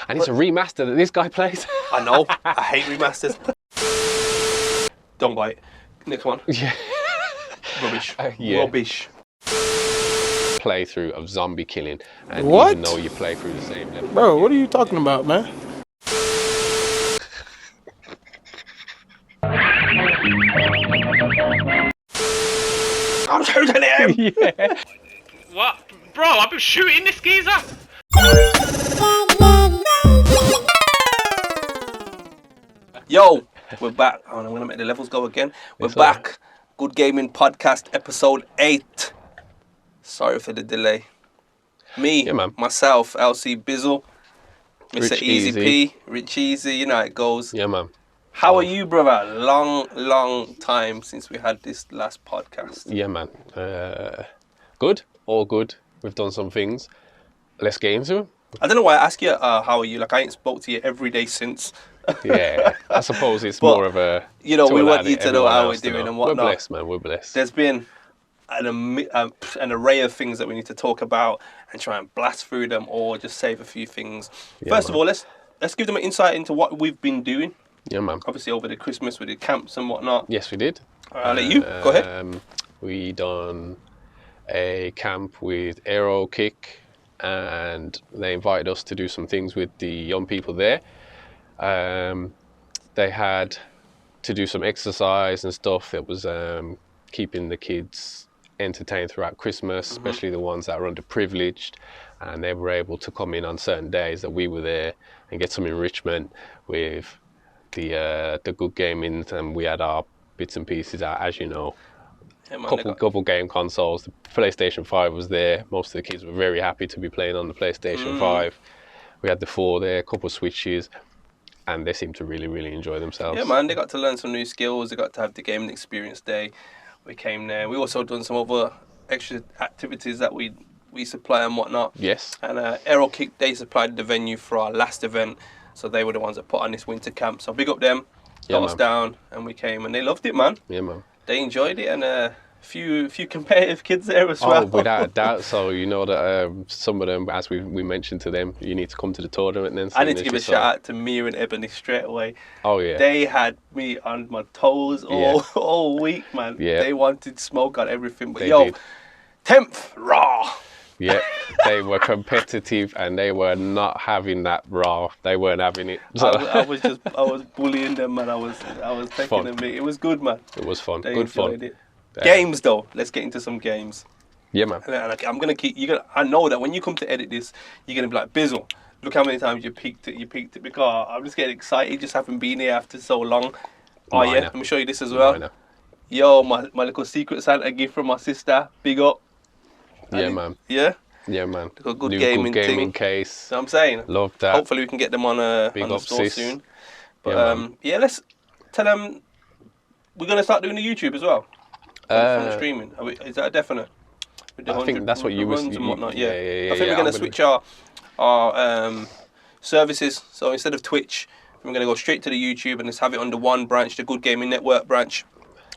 And it's a remaster that this guy plays. I know. I hate remasters. Don't buy it. Next one. Yeah. Rubbish. Yeah. Rubbish. Playthrough of zombie killing, and What? even though you play through the same level. Bro, what are you talking about, man? I'm shooting him! Yeah. What? Bro, I've been shooting this geezer! Yo, we're back. Oh, I'm going to make the levels go again. We're It's back. alright. Good Gaming Podcast, episode 8. Sorry for the delay. Me, Yeah, man. myself, LC Bizzle, Mr. Rich Easy Easy. P, Rich Easy, you know how it goes. Yeah, man. How are you, brother? Long time since we had this last podcast. Yeah, man. Good. All good. We've done some things. Let's get into it. I don't know why I ask you, how are you? Like, I ain't spoke to you every day since. Yeah, I suppose it's But, more of a. you know, to we allow want you to know everyone how else we're to doing know. and whatnot. We're blessed, man. We're blessed. There's been an array of things that we need to talk about and try and blast through them, or just save a few things. Yeah, First of man. all, let's give them an insight into what we've been doing. Yeah, man. Obviously, over the Christmas we did camps and whatnot. Yes, we did. I'll let you go ahead. We done a camp with Aero Kick, and they invited us to do some things with the young people there. They had to do some exercise and stuff that was keeping the kids entertained throughout Christmas, especially the ones that are underprivileged, and they were able to come in on certain days that we were there and get some enrichment with the good gaming, and we had our bits and pieces out, as you know. Yeah, man, Couple game consoles. The PlayStation 5 was there. Most of the kids were very happy to be playing on the PlayStation 5. We had the 4 there, a couple of Switches, and they seemed to really enjoy themselves. Yeah, man, they got to learn some new skills. They got to have the gaming experience day. We came there. We also done some other extra activities that we supply and whatnot. Yes. And Aero Kick, they supplied the venue for our last event, so they were the ones that put on this winter camp. So big up them, Yeah, got us man. down, and we came, and they loved it, man. Yeah, man. They enjoyed it, and a few competitive kids there as well. Oh, without a doubt. So you know that some of them, as we mentioned to them, you need to come to the tournament then. I need to give a shout out to Mia and Ebony straight away. Oh yeah. They had me on my toes all week, man. Yeah. They wanted smoke on everything, but They yo, did. 10th raw. Yeah, they were competitive and they were not having that raw. They weren't having it. So I was bullying them, man. I was taking Fun. them. It was good, man. it was fun. They Good enjoyed fun. it. Games though, let's get into some games. Yeah, man. And I'm gonna keep. I know that when you come to edit this, you're gonna be like, Bizzle, look how many times you peaked it because I'm just getting excited just having been here after so long. Oh Minor. yeah, let me show you this as well. Minor. Yo, my little Secret Santa gift from my sister. Big up. Yeah, man. Yeah. Yeah, man. A good New gaming good gaming thing. case. So I'm saying. Love that. Hopefully we can get them on Big the up, store sis. soon. But Yeah, man. yeah, let's tell them we're gonna start doing the YouTube as well. From the streaming. Is that a definite? With the I think that's what you was. runs and whatnot. Yeah. I think we're gonna switch our services. So instead of Twitch, we're gonna go straight to the YouTube and just have it under one branch, the Good Gaming Network branch,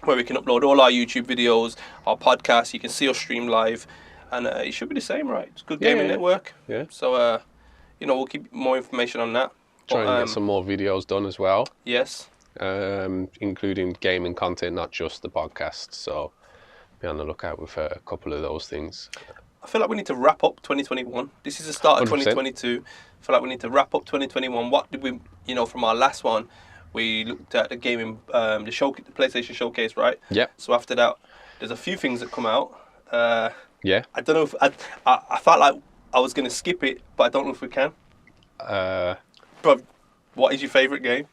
where we can upload all our YouTube videos, our podcasts. You can see us stream live, and it should be the same, right? It's Good Gaming Network. Yeah. So we'll keep more information on that. Try But, and get some more videos done as well, Yes. including gaming content, not just the podcast. So be on the lookout with a couple of those things. I feel like we need to wrap up 2021. This is the start of 100%. 2022. I feel like we need to wrap up 2021. What did we, from our last one, we looked at the gaming, the PlayStation Showcase, right? Yep. So after that, there's a few things that come out. Yeah. I don't know if I felt like I was going to skip it, but I don't know if we can. Bro, what is your favourite game?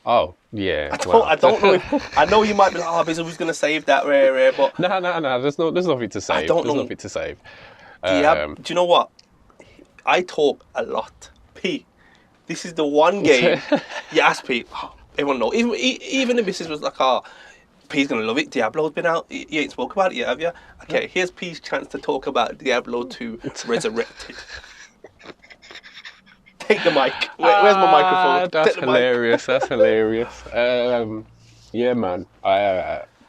Oh, yeah. I don't know. I know you might be like, oh, Bizzle was going to save that rare, but No. There's nothing to save. don't There's know. nothing to save. do you know what? I talk a lot. P, this is the one game you ask P. Oh, everyone knows. Even the missus was like, oh, P's gonna love it. Diablo's been out. You ain't spoke about it yet, have you? Okay, here's P's chance to talk about Diablo 2 Resurrected. Take the mic. Where's my microphone? That's Take the mic. hilarious. That's hilarious. Yeah, man.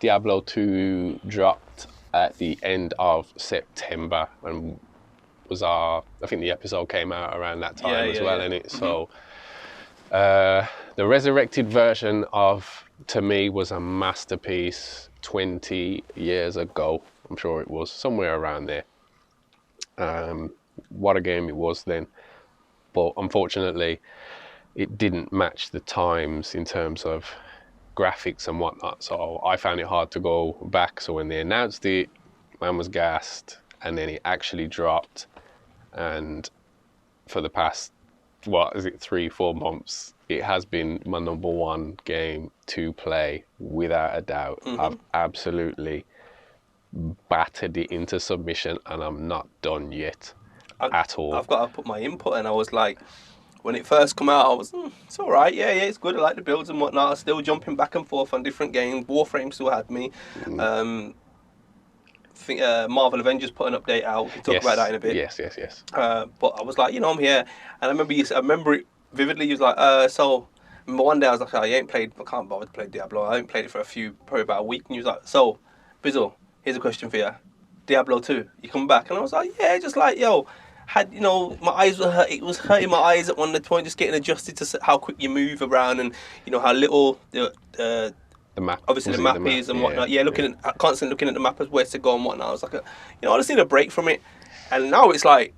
Diablo 2 dropped at the end of September, and was I think the episode came out around that time as well, innit? So the resurrected version of, to me, was a masterpiece 20 years ago. I'm sure it was somewhere around there. What a game it was then. But unfortunately, it didn't match the times in terms of graphics and whatnot. So I found it hard to go back. So when they announced it, man was gassed, and then it actually dropped. And for the past, 3-4 months, it has been my number one game to play without a doubt. I've absolutely battered it into submission, and I'm not done yet at all. I've got to put my input in. I was like, when it first come out, I was, it's all right. Yeah, it's good. I like the builds and whatnot. I'm still jumping back and forth on different games. Warframe still had me. I think Marvel Avengers put an update out. We'll talk about that in a bit. Yes. But I was like, I'm here. And I remember it vividly. He was like, so, remember one day I was like, I can't bother to play Diablo. I haven't played it for probably about a week. And he was like, so, Bizzle, here's a question for you. Diablo 2, you come back? And I was like, yeah, just like, my eyes were hurt. It was hurting my eyes at one point, just getting adjusted to how quick you move around and, how little the map. Obviously the map is and whatnot. Constantly looking at the map as where to go and whatnot. I was like, I just need a break from it. And now it's like,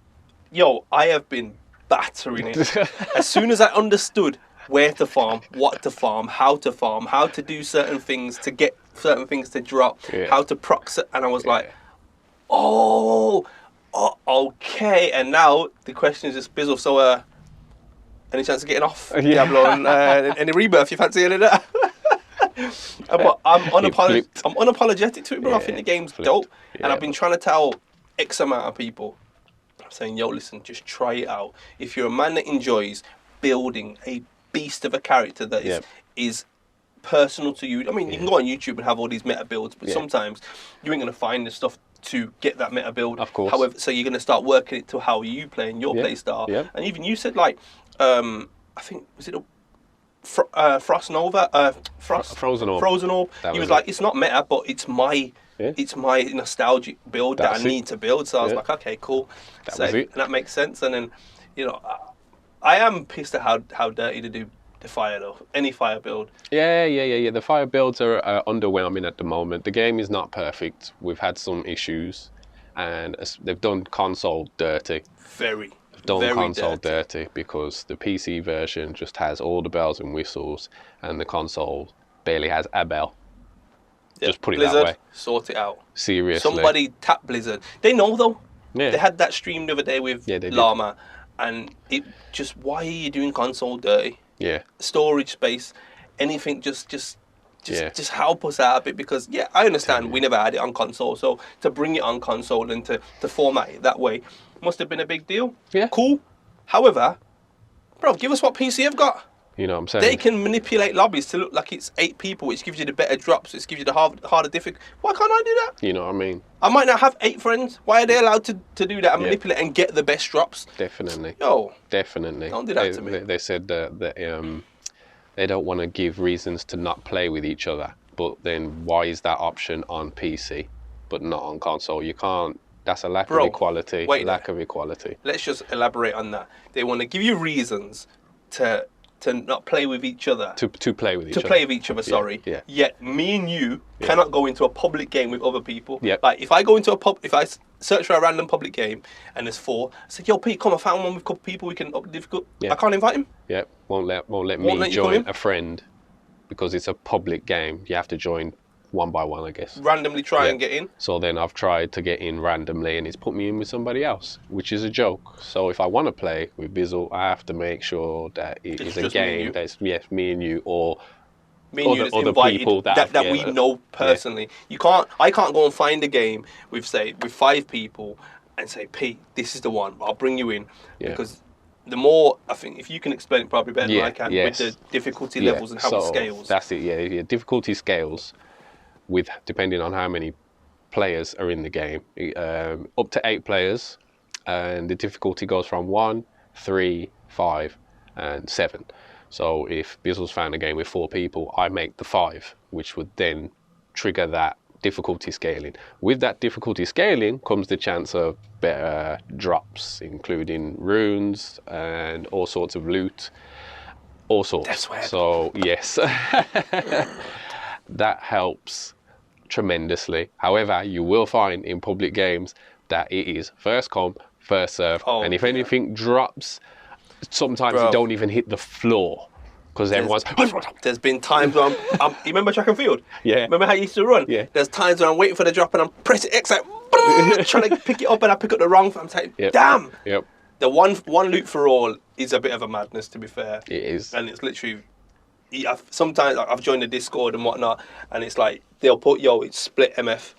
I have been battering it. As soon as I understood where to farm, what to farm, how to do certain things to get certain things to drop, how to prox it, and I was like, oh, okay. And now the question is just, Bizzle, so any chance of getting off Diablo and any rebirth? You fancy any of that? But I'm unapologetic to it, bro. I think the game's dope, and I've been trying to tell X amount of people, I'm saying, listen, just try it out. If you're a man that enjoys building a beast of a character that is personal to you, I mean, you can go on YouTube and have all these meta builds, but sometimes you ain't gonna find the stuff to get that meta build. Of course. However, so you're gonna start working it to how you play and your play style. Yeah. And even you said I think was it Frozen Orb. He was like, it's not meta, but it's my nostalgic build that I need to build. So I was like, okay, cool. That was it. And that makes sense. And then, I am pissed at how dirty to do the fire though. Any fire build. Yeah. The fire builds are underwhelming at the moment. The game is not perfect. We've had some issues, and they've done console dirty. Very Console dirty because the PC version just has all the bells and whistles, and the console barely has a bell. Just put it Blizzard, that way. Sort it out. Seriously. Somebody tap Blizzard. They know though. Yeah. They had that stream the other day with Llama, and it just, why are you doing console dirty? Yeah. Storage space, anything, just help us out a bit, because I understand we never had it on console, so to bring it on console and to format it that way must have been a big deal. Yeah. Cool. However, bro, give us what PC have got. You know what I'm saying? They can manipulate lobbies to look like it's 8 people, which gives you the better drops, which gives you the harder difficulty. Why can't I do that? You know what I mean? I might not have 8 friends. Why are they allowed to do that and manipulate and get the best drops? Definitely. Definitely. Don't do that to me. They said that they don't want to give reasons to not play with each other. But then why is that option on PC but not on console? You can't. That's a lack of equality. Lack of equality. Let's just elaborate on that. They want to give you reasons to not play with each other. To play with each other. To play with each other, sorry. Yeah. Yet me and you cannot go into a public game with other people. Yep. Like if I go into if I search for a random public game and there's 4, I say, yo Pete, come, I found one with a couple people, we can up the difficult. I can't invite him. Yeah. Won't let me join a friend because it's a public game. You have to join one by one, I guess. Randomly try and get in. So then I've tried to get in randomly and it's put me in with somebody else, which is a joke. So if I want to play with Bizzle, I have to make sure that it is a game that's me and you, or other people that we know personally. I can't go and find a game with 5 people and say, Pete, this is the one, I'll bring you in. Because the more, I think, if you can explain it probably better than I can, with the difficulty levels and how it scales. That's it, difficulty scales with depending on how many players are in the game. Up to 8 players, and the difficulty goes from 1, 3, 5, and 7. So if Bizzle's found a game with 4 people, I make the 5, which would then trigger that difficulty scaling. With that difficulty scaling comes the chance of better drops, including runes and all sorts of loot, all sorts. That's weird. So yes, that helps tremendously. However, you will find in public games that it is first come, first serve, and if anything drops, sometimes you don't even hit the floor. Because everyone's... There's been times when you remember track and field? Yeah. Remember how you used to run? Yeah. There's times when I'm waiting for the drop and I'm pressing X, like, trying to pick it up, and I pick up the wrong... I'm saying, damn! Yep. The one loot for all is a bit of a madness, to be fair. It is. And it's literally... Sometimes I've joined the Discord and whatnot, and it's like, they'll put, it's split MF.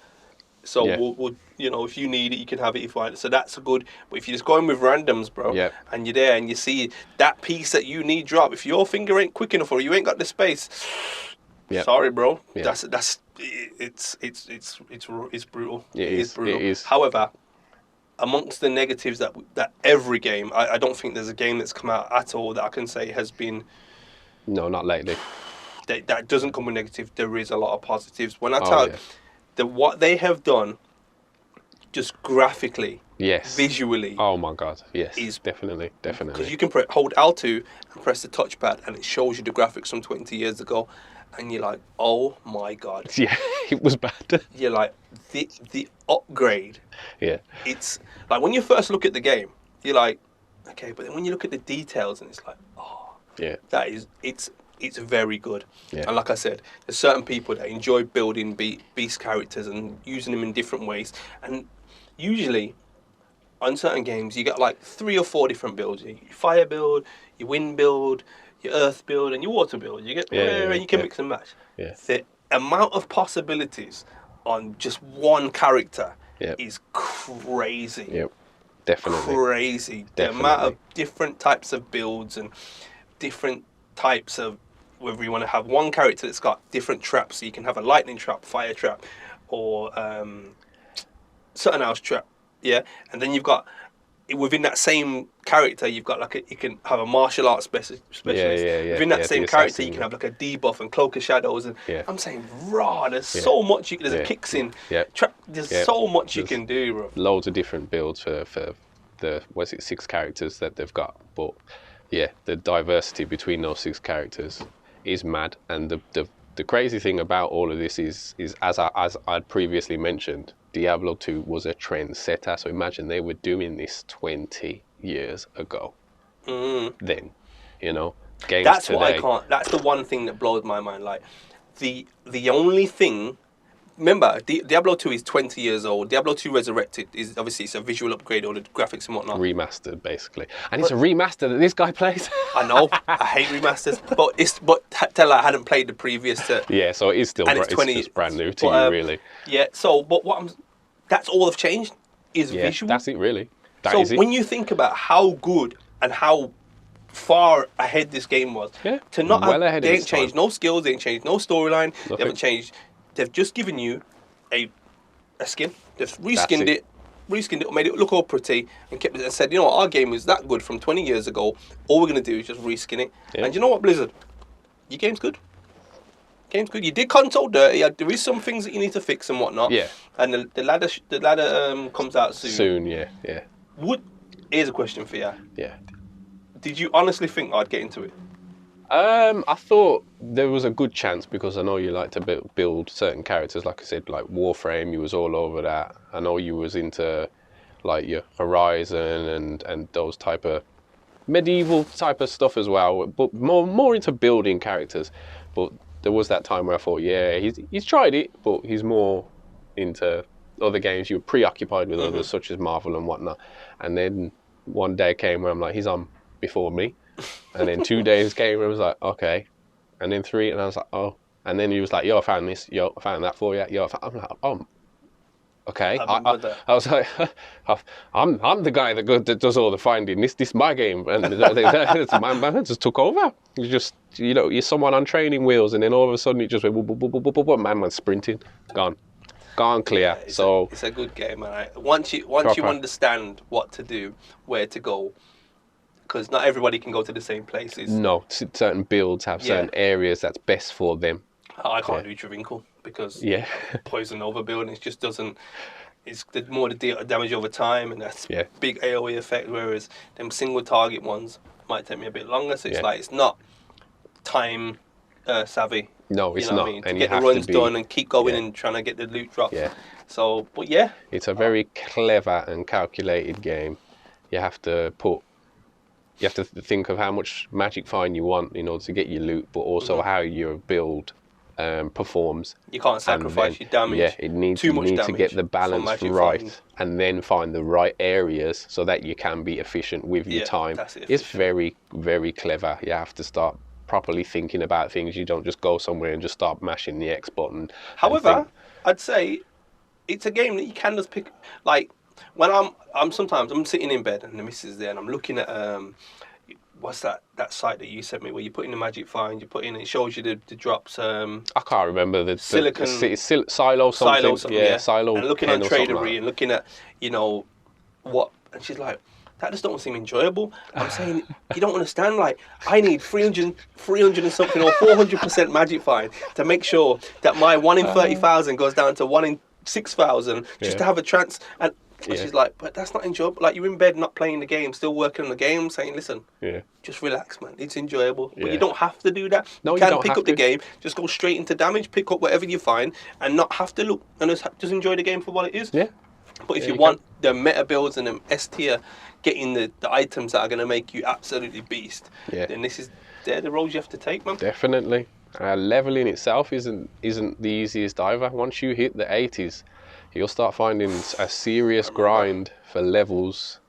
So we'll if you need it, you can have it if you want. So that's good. But if you're just going with randoms, bro, and you're there and you see that piece that you need drop, if your finger ain't quick enough or you ain't got the space, sorry, bro. It's brutal. It is brutal. It is. However, amongst the negatives that every game, I don't think there's a game that's come out at all that I can say has been. No, not lately. That doesn't come with negative. There is a lot of positives. When I tell you, what they have done, just graphically, visually. Oh my God, yes, is definitely. Because you can hold L2 and press the touchpad, and it shows you the graphics from 20 years ago, and you're like, oh my God. Yeah, it was bad. You're like, the upgrade. Yeah. It's like when you first look at the game, you're like, okay, but then when you look at the details, and it's like, oh, that is it's very good. Yeah. And like I said, there's certain people that enjoy building beast characters and using them in different ways. And usually, on certain games, you get like 3 or 4 different builds. Your fire build, your wind build, your earth build, and your water build. You get and you can mix and match. Yeah. The amount of possibilities on just one character is crazy. Yep, definitely. Crazy. The amount of different types of builds and different types of, whether you want to have one character that's got different traps, so you can have a lightning trap, fire trap, or something else trap, and then you've got, within that same character, you've got like you can have a martial arts specialist. Within that same character, you can have like a debuff and cloak of shadows, and I'm saying, there's so much. There's a kicks in trap. There's so much you can do, bro. Loads of different builds for the 6 characters that they've got, but the diversity between those 6 characters is mad. And the crazy thing about all of this is as I'd previously mentioned, Diablo 2 was a trendsetter. So imagine they were doing this 20 years ago. Then, games that's today. What I can't. That's the one thing that blows my mind. Like the only thing. Remember, Diablo 2 is 20 years old. Diablo 2 Resurrected is obviously it's a visual upgrade, all the graphics and whatnot. Remastered, basically, and it's a remaster that this guy plays. I know, I hate remasters, but tell I hadn't played the previous. So it is still it's just brand new to you, really. Yeah. So, but that's all they've changed is visual. That's it, really. When you think about how good and how far ahead this game was, to not have, they ain't changed no skills, they ain't changed no storyline, they haven't changed. They've just given you a skin. They've reskinned it, made it look all pretty, and kept it and said, our game is that good from 20 years ago. All we're going to do is just reskin it. Yeah. And you know what, Blizzard? Your game's good. You did console dirty. There is some things that you need to fix and whatnot. Yeah. And the ladder comes out soon. Here's a question for you. Yeah. Did you honestly think I'd get into it? I thought there was a good chance, because I know you like to build certain characters. Like I said, like Warframe, you was all over that. I know you was into like your Horizon and those type of medieval type of stuff as well, but more into building characters. But there was that time where I thought, he's tried it, but he's more into other games. You were preoccupied with others, such as Marvel and whatnot. And then one day came where I'm like, he's on before me. And then 2 days came and I was like, okay. And then 3, and I was like, oh. And then he was like, I found this. I found that for you. I'm like, oh, okay. I was like, I'm the guy that does all the finding. This is my game. And man just took over. You just, you're someone on training wheels, and then all of a sudden it just went, man went sprinting. Gone clear. It's a good game, man. Once you understand what to do, where to go, because not everybody can go to the same places. No, certain builds have certain areas that's best for them. I can't do Travinkle. because Yeah. poison overbuilding it just doesn't. It's more the damage over time, and that's Yeah. big AOE effect. Whereas them single target ones might take me a bit longer. So it's Yeah. like it's not time savvy. No, You it's know what not. I mean? To And you get the have runs to be, done and keep going yeah. and trying to get the loot drops. Yeah. So, but yeah, It's a very clever and calculated game. You have to think of how much magic fine you want in order to get your loot, but also how your build performs. you can't And sacrifice then, your damage. Yeah, it needs too you much need to damage get the for balance magic right, find. and then find the right areas so that you can be efficient with your Yeah, time. that's it, It's efficient. very, very clever. You have to start properly thinking about things. You don't just go somewhere and just start mashing the X button. and However, think, I'd say it's a game that you can just pick. Like when I'm sometimes I'm sitting in bed and the missus is there and I'm looking at what's that site that you sent me where you put in the magic find, you put in, it shows you the drops. I can't remember the Silicon- silo something. yeah. Silo. And looking 10 on or something Tradery like and looking at, what, and she's like, that just don't seem enjoyable. I'm saying, you don't understand, like, I need 300 and something or 400% magic find to make sure that my 1 in 30,000 goes down to 1 in 6,000 just Yeah. to have a chance. And Yeah. she's like, but that's not enjoyable. Like, you're in bed not playing the game, still working on the game, saying, listen, Yeah. just relax, man. It's enjoyable. But Yeah. you don't have to do that. No, you you can don't pick have up the to. game, just go straight into damage, pick up whatever you find, and not have to look and just enjoy the game for what it is. Yeah. But if Yeah, you you want the meta builds and the S tier, getting the items that are going to make you absolutely beast, Yeah. then they're the roles you have to take, man. Definitely. Leveling itself isn't the easiest either. Once you hit the 80s, you'll start finding a serious grind for levels,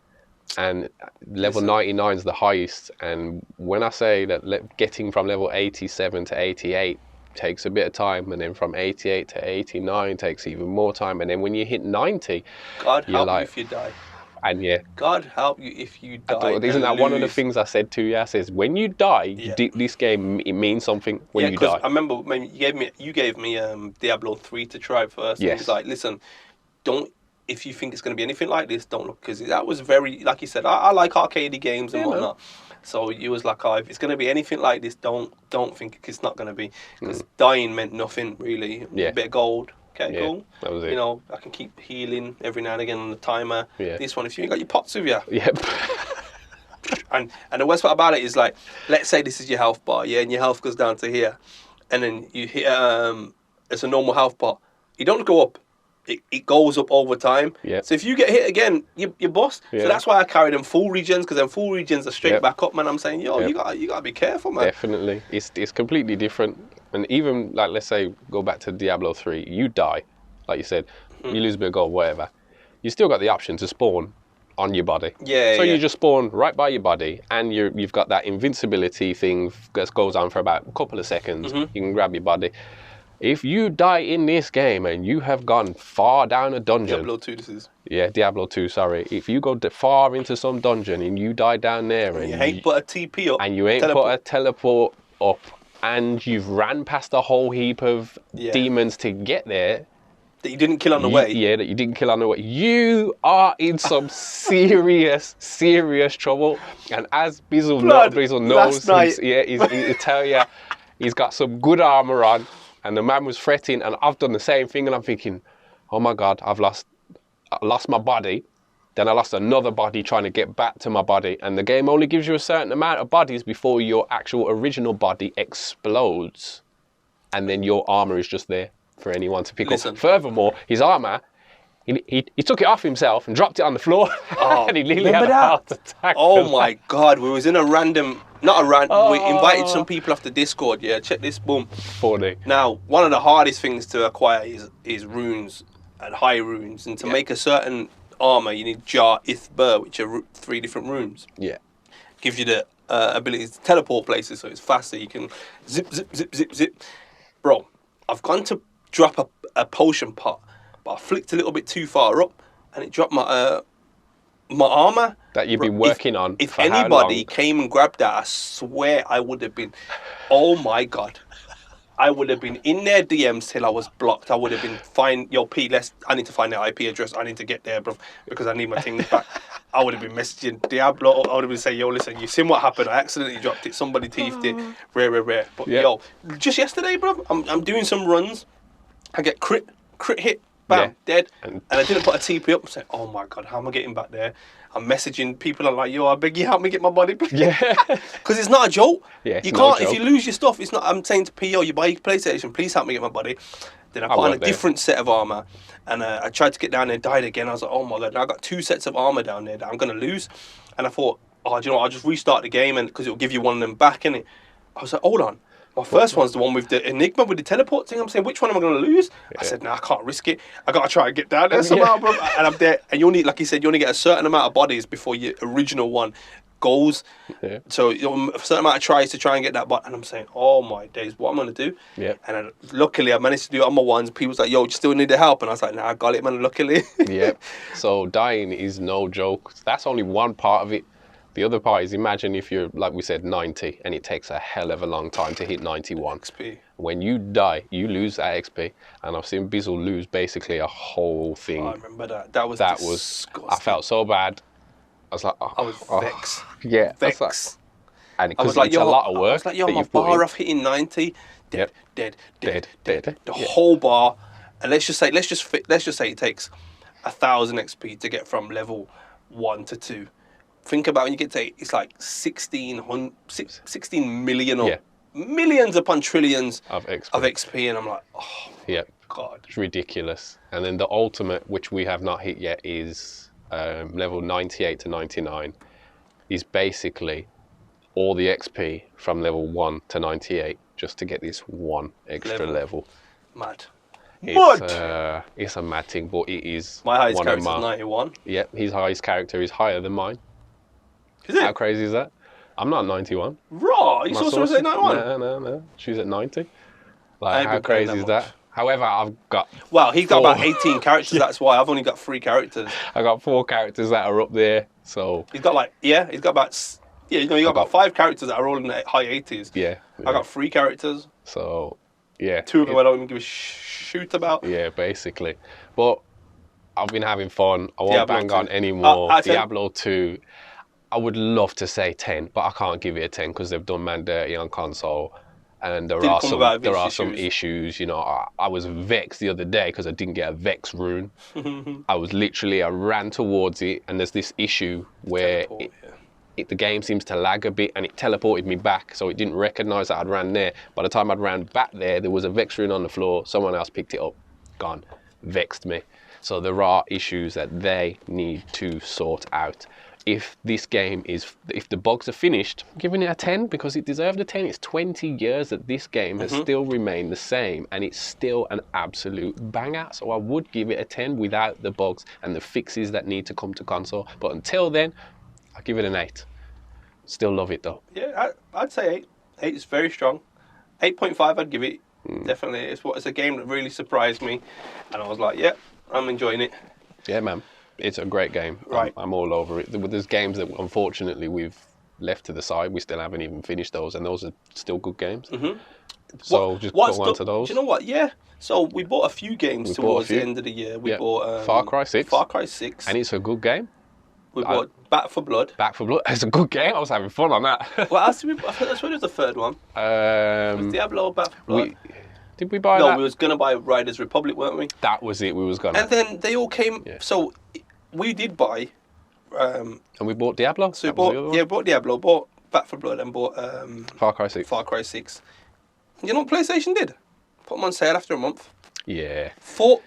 and level 99 is the highest. And when I say that getting from level 87 to 88 takes a bit of time, and then from 88 to 89 takes even more time, and then when you hit 90, God you're help you like, if you die. and yeah, God help you if you die. isn't that and one of the lose. things I said to you? I says, when you die, Yeah. this game, it means something when you because die. I remember when you gave me Diablo 3 to try first. Yes. And it's like, listen, don't. If you think it's going to be anything like this, don't look, because that was very, like you said, I like arcadey games and Yeah, man. whatnot. So you was like, oh, if it's going to be anything like this, don't think it's not going to be, because dying meant nothing really. Yeah. A bit of gold, okay, Yeah, cool. that was it. I can keep healing every now and again on the timer. Yeah. This one, if you ain't got your pots with you, Yep. and the worst part about it is, like, let's say this is your health bar, yeah, and your health goes down to here, and then you hit it's a normal health bar. You don't go up. It goes up over time. Yeah. So if you get hit again, you're boss. Yeah. So that's why I carry them full regens, because then full regens are straight Yep. back up, man. I'm saying, yo, Yep. you gotta be careful, man. Definitely. It's completely different. And even, like, let's say, go back to Diablo 3, you die, like you said, you lose a bit of gold, whatever. You still got the option to spawn on your body. Yeah, So yeah. you just spawn right by your body, and you've got that invincibility thing that goes on for about a couple of seconds. Mm-hmm. You can grab your body. If you die in this game and you have gone far down a dungeon, Diablo 2, this is. yeah, Diablo 2, sorry. If you go far into some dungeon and you die down there and You ain't put a TP up. and you ain't put a teleport up, and you've ran past a whole heap of Yeah. demons to get there, that you didn't kill on the way. yeah, that you didn't kill on the way, you are in some serious trouble. And as Bizzle knows, last night. he'll tell you, he's got some good armor on, and the man was fretting, and I've done the same thing, and I'm thinking, oh my God, I lost my body. Then I lost another body trying to get back to my body, and the game only gives you a certain amount of bodies before your actual original body explodes, and then your armor is just there for anyone to pick Listen. up. Furthermore, his armor, he took it off himself and dropped it on the floor, and he nearly had remember a that? heart attack. Oh for my that. God, we was in a random, we invited some people off the Discord, yeah, check this, boom. Funny. Now, one of the hardest things to acquire is runes and high runes, and to make a certain armor, you need Jar, Ith, Bur, which are 3 different runes. Yeah. Gives you the ability to teleport places, so it's faster. You can zip, zip, zip, zip, zip. Bro, I've gone to drop a potion pot, but I flicked a little bit too far up, and it dropped my armor. That you've been Bro, working on If for how anybody long? came and grabbed that, I swear I would have been, oh my God. I would have been in their DMs till I was blocked. I would have been yo, P, I need to find their IP address. I need to get there, bro, because I need my things back. I would have been messaging Diablo. I would have been saying, yo, listen, you seen what happened? I accidentally dropped it. Somebody thieved it. Rare. But Yeah. yo, just yesterday, bro, I'm doing some runs. I get crit hit, bam, Yeah. dead. And- And I didn't put a TP up. I'm saying, oh my God, how am I getting back there? I'm messaging people. I'm like, yo, I beg you, help me get my body back. Yeah. Because it's not a joke. Yeah, it's you no can't, if you joke. lose your stuff, it's not, I'm saying to PO, you buy your PlayStation, please help me get my body. Then I put on a worked there. different set of armor. And I tried to get down there, died again. I was like, oh my God, now I got 2 sets of armor down there that I'm going to lose. And I thought, oh, do you know what? I'll just restart the game and because it'll give you one of them back, innit? I was like, hold on. My first one's the one with the Enigma with the teleport thing. I'm saying, which one am I going to lose? I said, nah, I can't risk it. I got to try and get down there somehow, bro. And I'm there. And you only, like you said, you only get a certain amount of bodies before your original one goes. Yeah. So you know, a certain amount of tries to try and get that bot. And I'm saying, oh my days, what am I going to do? Yeah. And luckily, I managed to do it on my ones. People's like, yo, you still need the help? And I was like, nah, I got it, man, luckily. Yeah. So dying is no joke. That's only one part of it. The other part is imagine if you're, like we said, 90 and it takes a hell of a long time to hit 91. XP. When you die, you lose that XP. And I've seen Bizzle lose basically a whole thing. I remember that. That was disgusting. I felt so bad. I was like, oh, I was vexed. Yeah. Vexed. And I because was like, it's yo, a lot of work I was like, yo, that my you've put bar in. off hitting 90, dead. Dead. The Yeah. whole bar, and let's just say it takes 1,000 XP to get from level 1 to 2. Think about when you get to it's like 16 million or Yeah. millions upon trillions Of XP. of XP, and I'm like, oh Yeah. God. It's ridiculous. And then the ultimate, which we have not hit yet, is level 98 to 99. Is basically all the XP from level 1 to 98 just to get this one extra level. Mad. It's a mad thing, but it is My highest one of character is 91. Yeah, his highest character is higher than mine. Is it? How crazy is that? I'm not 91. Raw. You My saw someone source- say 91? No. She's at 90. I Like, ain't how been playing crazy that is that? much. However, I've got Well, he's got four- about 18 characters. That's why I've only got 3 characters. I got 4 characters that are up there. So He's got like, he's got about, you got about 5 characters that are all in the high 80s. yeah. I got 3 characters. So yeah. 2 of them I don't even give a shoot about. Yeah, basically. But I've been having fun. I won't Diablo bang 2. on anymore. I think- Diablo 2, I would love to say 10, but I can't give it a 10 because they've done man dirty on console. And there Didn't are come some about there these are some issues. issues. You know, I was vexed the other day because I didn't get a Vex rune. I ran towards it, and there's this issue where Teleport, the game seems to lag a bit, and it teleported me back, so it didn't recognise that I'd ran there. By the time I'd ran back there was a Vex rune on the floor. Someone else picked it up, gone, vexed me. So there are issues that they need to sort out. If this game if the bugs are finished, I'm giving it a 10 because it deserved a 10. It's 20 years that this game has still remained the same, and it's still an absolute banger. So I would give it a 10 without the bugs and the fixes that need to come to console. But until then, I'll give it an 8. Still love it though. Yeah, I'd say 8. 8 is very strong. 8.5 I'd give it. Definitely. It's a game that really surprised me. And I was like, yeah, I'm enjoying it. Yeah, man. It's a great game. Right. I'm all over it. There's games that unfortunately we've left to the side. We still haven't even finished those, and those are still good games. So just go on to those. Do you know what? Yeah. So we bought a few games We bought a towards the few. end of the year. We Yeah. bought Far Cry 6. Far Cry 6. And it's a good game. We bought Back for Blood. Back for Blood. It's a good game. I was having fun on that. What else did we? I thought it was the third one. Diablo, Back for Blood. Did we buy No, that? we was gonna buy Riders Republic, weren't we? That was it. We was gonna. And then they all came. Yeah. So we did buy. And we bought Diablo. So we That was the other bought one? bought Diablo, bought Back for Blood, and bought Far Cry 6. Far Cry 6. You know what PlayStation did? Put them on sale after a month. Yeah. Four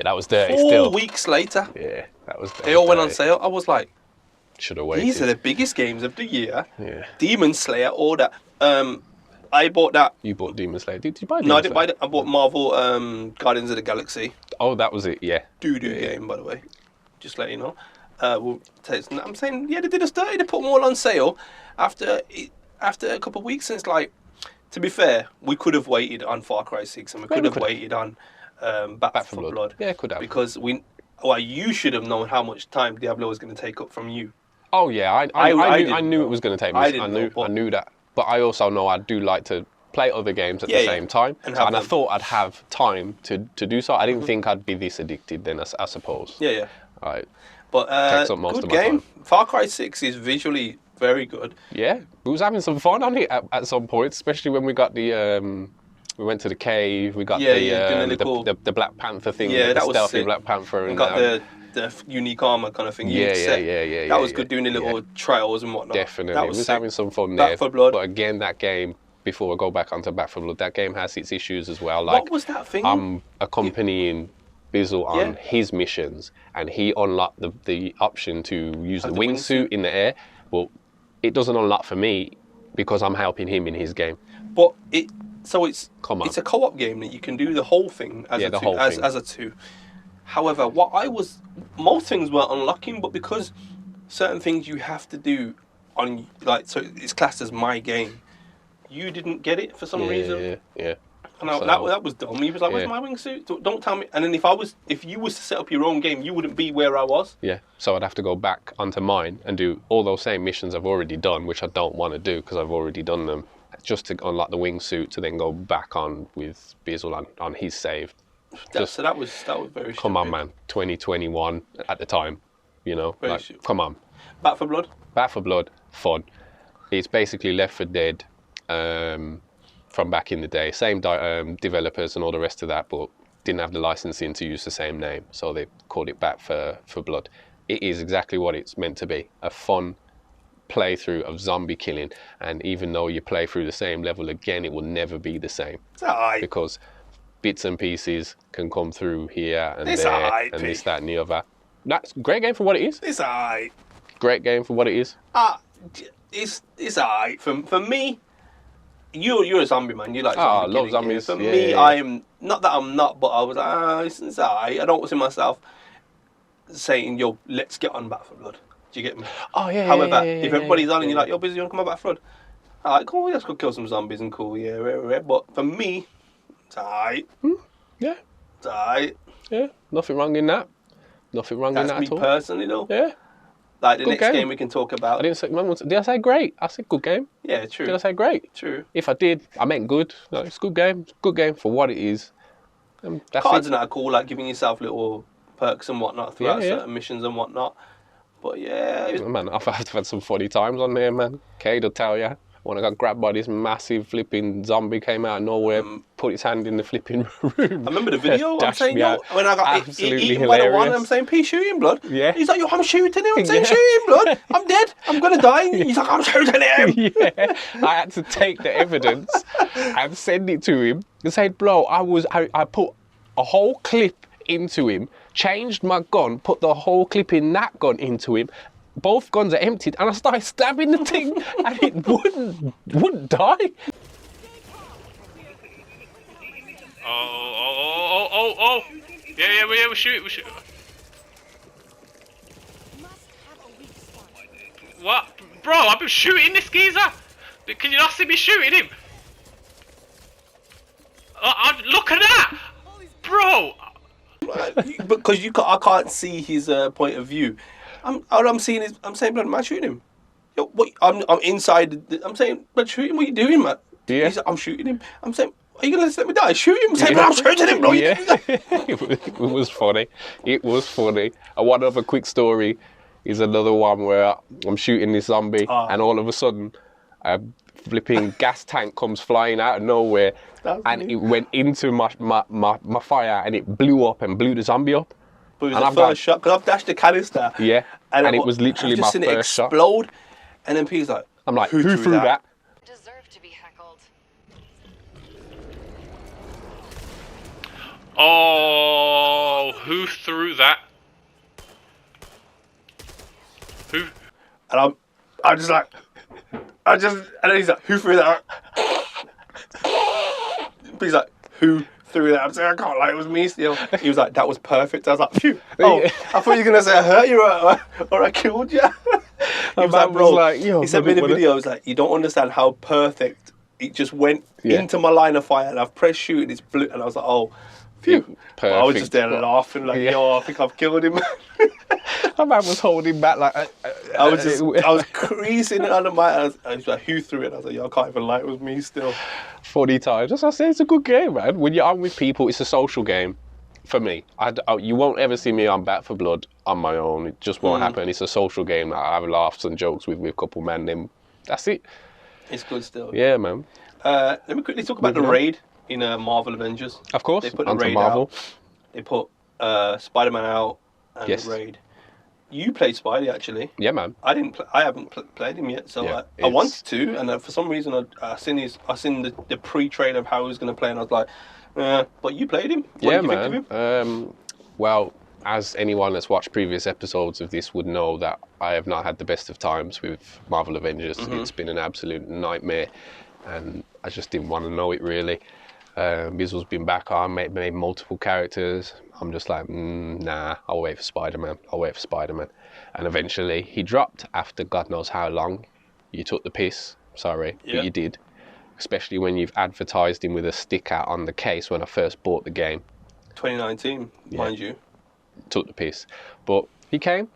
That was dirty still. weeks later, Yeah. That was. they all went on sale. I was like, Should have waited. these are the biggest games of the year. Yeah. Demon Slayer, all that. I bought that. You bought Demon Slayer. Did you buy Demon No, I didn't buy Slayer? it. I bought Marvel Guardians of the Galaxy. Oh, that was it. Yeah. Doo-doo game, by the way. Just let you know. I'm saying, yeah, they did us dirty. They put them all on sale after a couple of weeks. And it's like, to be fair, we could have waited on Far Cry 6 and we could have waited on Back for Blood. Yeah, could have. Because you should have known how much time Diablo was going to take up from you. Oh yeah, I didn't knew know. it was going to take me. I didn't know, but- I knew that, but I also know I do like to play other games at Yeah, the yeah. same time, And and, have I them. thought I'd have time to do so. I didn't think I'd be this addicted then, I suppose. Yeah, yeah. Right. But Takes up most good of my game. time. Far Cry 6 is visually very good. Yeah, we was having some fun on it at some points, especially when we got the We went to the cave. We got Yeah, yeah, the Black Panther thing. Yeah, the that was stealthy sick. Black Panther. And got the unique armor kind of thing. Yeah, unique set. yeah. That was good doing the little trials and whatnot. Definitely. That We was sick. having some fun Back there. 4 Blood. But again, that game, before I go back onto Back 4 Blood, that game has its issues as well. Like, What was that thing? I'm accompanying Bizzle on his missions, and he unlocked the option to use the wingsuit in the air. Well, it doesn't unlock for me because I'm helping him in his game. But it's Come on. It's a co-op game that you can do the whole thing as a two. However, most things were unlocking, but because certain things you have to do on, like, so it's classed as my game. You didn't get it for some reason. Yeah. And that was dumb. He was like, "Where's my wingsuit? Don't tell me." And then if you was to set up your own game, you wouldn't be where I was. Yeah. So I'd have to go back onto mine and do all those same missions I've already done, which I don't want to do because I've already done them, just to unlock the wingsuit to then go back on with Bizzle on his save. So that was very. Come on, stupid. man. 2021 at the time, you know. Very like, stupid. come on. Back 4 Blood. Back 4 Blood, fun. It's basically Left 4 Dead from back in the day. Same developers and all the rest of that, but didn't have the licensing to use the same name, so they called it Back 4 Blood. It is exactly what it's meant to be, a fun playthrough of zombie killing, and even though you play through the same level again, it will never be the same. It's alright. Because bits and pieces can come through here and It's there, alright, and Pete. this, that, and the other. That's a great game for what it is. It's alright. Great game for what it is. It's alright. For me, you're a zombie man. You like zombie I love killing zombies. games. For Yeah, me, yeah. I am not that I'm not, but I was like, it's alright. I don't see myself saying, "Yo, let's get on Back 4 Blood." Do you get me? Oh yeah. However, if everybody's on and you're like, "You're busy, you want to come on Back 4 Blood?" Alright, cool. Let's go kill some zombies and cool. Yeah. But for me, it's alright. Yeah. It's alright. Yeah. Nothing wrong in that. Nothing wrong in That's that me at all. personally, though. Yeah. Like the Good next game. game we can talk about. I didn't say. Did I say great? I said good game. Yeah, Did true. I say great? True. If I did, I meant good. No, it's a good game. It's a good game for what it is. That's Cards it. and that are cool, like giving yourself little perks and whatnot throughout Yeah. certain missions and whatnot. But yeah, it was, Man, I've had some funny times on there, man. Cade will tell ya. When I got grabbed by this massive flipping zombie, came out of nowhere, put his hand in the flipping room. I remember the video. I'm Dashed saying, me yo, out. when I got Absolutely eaten by the one, hilarious. I'm saying, "P, shoot him, blood." Yeah. He's like, "Yo, I'm shooting him." I'm saying, Yeah. "Shoot him, blood. I'm dead. I'm gonna die." He's like, "I'm shooting him." Yeah, I had to take the evidence and send it to him and say, "Bro, I put a whole clip into him, changed my gun, put the whole clip in that gun into him. Both guns are emptied, and I started stabbing the thing, and it wouldn't die." Oh. Yeah, we shoot. What? Bro, I've been shooting this geezer. Can you not see me shooting him? Look at that! Bro! Because I can't see his point of view. All I'm seeing is, I'm saying, "Blood, man, shooting him." Yo, what? I'm inside. I'm saying, "Blood, shoot him. What are you doing, man?" Yeah. He's like, "I'm shooting him." I'm saying, "Are you gonna let me die?" Shoot him. I'm saying, "Blood, I'm shooting him, bro." Yeah, it was funny. It was funny. And one other quick story is another one where I'm shooting this zombie, and all of a sudden, a flipping gas tank comes flying out of nowhere, That's and me. it went into my fire, and it blew up and blew the zombie up. But it was And the I've got- first shot, because I've dashed the canister. Yeah, and it was literally I've just my seen it first shot. explode, and then Pete's like, I'm like, who threw that? Deserve to be heckled. Oh, who threw that? Who? And I'm just like, and then he's like, "Who threw that?" He's like, "Who threw that?" I'm saying, "I can't lie, it was me still." He was like, "That was perfect." I was like, "Phew." Oh, Yeah. I thought you were gonna say I hurt you or I killed you. He was man like, "Bro," was like, "Yo, he sent me the brother, video. He was like, "You don't understand how perfect it just went into my line of fire, and I've pressed shoot and it's blue." And I was like, "Oh, phew." But I was just there Perfect. laughing like, Yeah. "Yo, I think I've killed him." My man was holding back like. I was creasing it under my. I was like, "Who threw it?" I was like, "Yo, I can't even lie, it was me still." Funny times. As I say, it's a good game, man. When you're on with people, it's a social game. For me, you won't ever see me on Back 4 Blood on my own. It just won't happen. It's a social game that I have laughs and jokes with a couple men. Then that's it. It's good still. Yeah, man. Let me quickly talk about the Moving on. raid in Marvel Avengers. Of course, They put the onto raid Marvel. out. They put Spider-Man out and Yes. raid. You played Spidey actually. Yeah, man. I didn't. I haven't played him yet, so Yeah, I wanted to, and for some reason I seen the pre-trailer of how he was going to play, and I was like, but you played him. What Yeah, did you think of man. him? Well, as anyone that's watched previous episodes of this would know, that I have not had the best of times with Marvel Avengers. It's been an absolute nightmare, and I just didn't want to know it really. Bizzle's been back on, made multiple characters. I'm just like, nah, I'll wait for Spider-Man. And eventually he dropped after God knows how long. You took the piss, sorry, Yeah. but you did. Especially when you've advertised him with a sticker on the case when I first bought the game. 2019, mind you. Took the piss. But he came.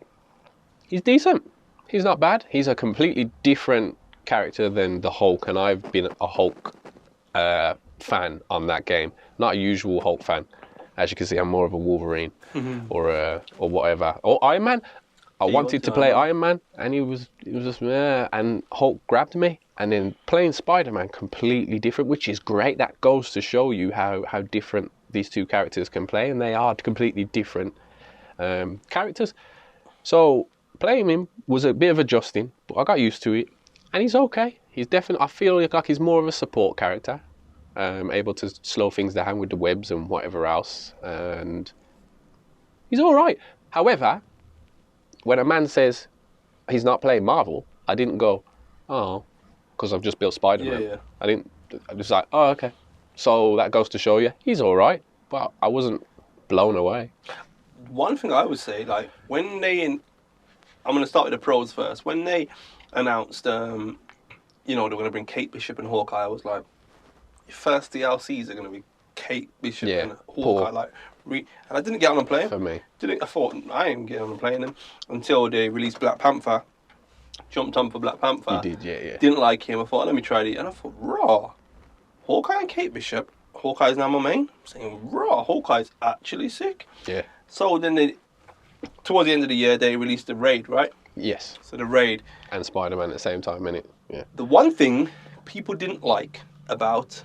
He's decent. He's not bad. He's a completely different character than the Hulk, and I've been a Hulk fan on that game. Not a usual Hulk fan. As you can see, I'm more of a Wolverine or whatever. Or Iron Man. I wanted to play Iron Man, and he was just and Hulk grabbed me. And then playing Spider-Man, completely different, which is great. That goes to show you how different these two characters can play, and they are completely different characters. So playing him was a bit of adjusting, but I got used to it, and he's okay. He's definitely. I feel like he's more of a support character, able to slow things down with the webs and whatever else, and he's all right. However, when a man says he's not playing Marvel, I didn't go, oh, because I've just built Spider-Man. Yeah. I was like, oh, okay. So that goes to show you, he's all right, but I wasn't blown away. One thing I would say, like, when I'm going to start with the pros first. When they announced, they're going to bring Kate Bishop and Hawkeye, I was like, your first DLCs are going to be Kate Bishop and Hawkeye. And I didn't get on and play them. For me. I thought, I ain't getting on and playing them until they released Black Panther. Jumped on for Black Panther. You did, yeah. Didn't like him. I thought, let me try it. And I thought, raw. Hawkeye and Kate Bishop. Hawkeye's now my main. I'm saying, raw. Hawkeye's actually sick. Yeah. So then towards the end of the year, they released the raid, right? Yes. So the raid. And Spider-Man at the same time, innit? Yeah. The one thing people didn't like about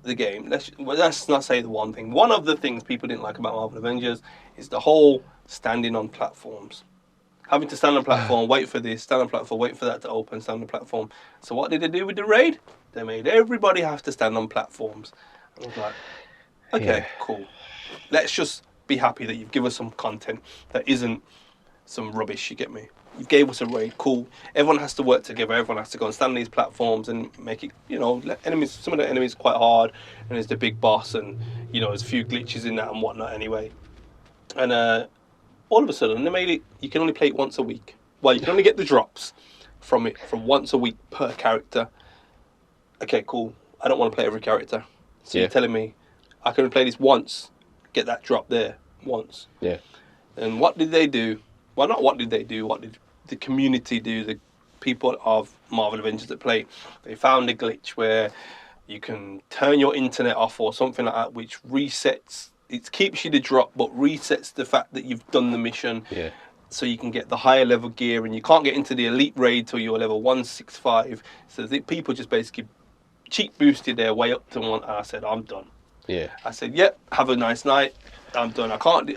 the game, let's not say the one thing. One of the things people didn't like about Marvel Avengers is the whole standing on platforms. Having to stand on platform, wait for this, stand on platform, wait for that to open, stand on platform. So what did they do with the raid? They made everybody have to stand on platforms. I was like, okay, cool. Let's just be happy that you've given us some content that isn't some rubbish, you get me? You gave us a raid, cool. Everyone has to work together, everyone has to go and stand on these platforms and make it, enemies, some of the enemies quite hard, and there's the big boss, and, there's a few glitches in that and whatnot anyway. And all of a sudden, they made it, you can only play it once a week. Well, you can only get the drops from it from once a week per character. Okay, cool. I don't want to play every character. So you're telling me I can only play this once, get that drop there once. Yeah. And what did they do? Well, not what did they do, what did the community do, the people of Marvel Avengers that play? They found a glitch where you can turn your internet off or something like that, which resets, it keeps you the drop, but resets the fact that you've done the mission. Yeah. So you can get the higher level gear, and you can't get into the elite raid till you're level 165. So the people just basically cheat boosted their way up to one, and I said, I'm done. Yeah. I said, yep, have a nice night. I'm done. I can't do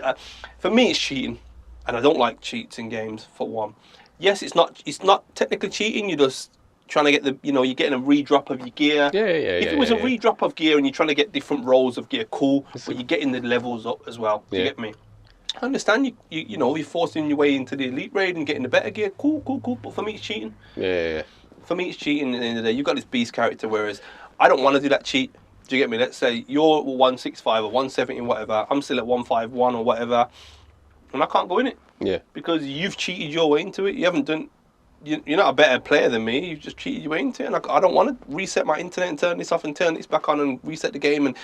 for me, it's cheating, and I don't like cheats in games, for one. Yes, it's not technically cheating. You're just trying to get you're getting a redrop of your gear. If it was a redrop of gear and you're trying to get different rolls of gear, cool, but you're getting the levels up as well. Do you get me? I understand you're forcing your way into the elite raid and getting the better gear. Cool. But for me, it's cheating. Yeah. For me, it's cheating. At the end of the day, you've got this beast character, whereas I don't want to do that cheat. Do you get me? Let's say you're 165 or 170 or whatever. I'm still at 151 or whatever, and I can't go in it. Yeah. Because you've cheated your way into it. You haven't done. You're not a better player than me. You've just cheated your way into it, and I don't want to reset my internet and turn this off and turn this back on and reset the game and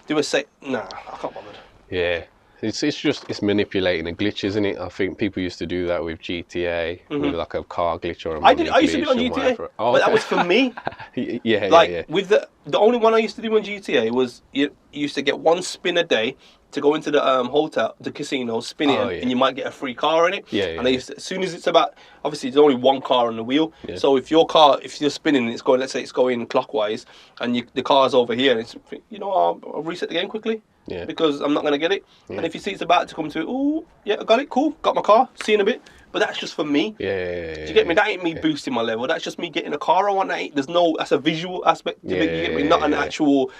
do a set. Nah, I can't bother. Yeah. It's manipulating a glitch, isn't it? I think people used to do that with GTA, with like a car glitch or a I used to do it on GTA, but that was for me. Yeah. With the only one I used to do on GTA was you used to get one spin a day, to go into the hotel, the casino, spin it, Oh, yeah. and you might get a free car in it. Yeah, And yeah, as soon as it's about, obviously, there's only one car on the wheel. Yeah. So if your car, if you're spinning, and it's going, let's say it's going clockwise, and the car's over here, and it's, I'll reset the game quickly. Yeah. Because I'm not going to get it. Yeah. And if you see it's about to come to it, oh, yeah, I got it, cool, got my car, see you in a bit. But that's just for me. Yeah. Do you get me? That ain't me boosting my level. That's just me getting a car I want. That's a visual aspect to it. You get me? Not an actual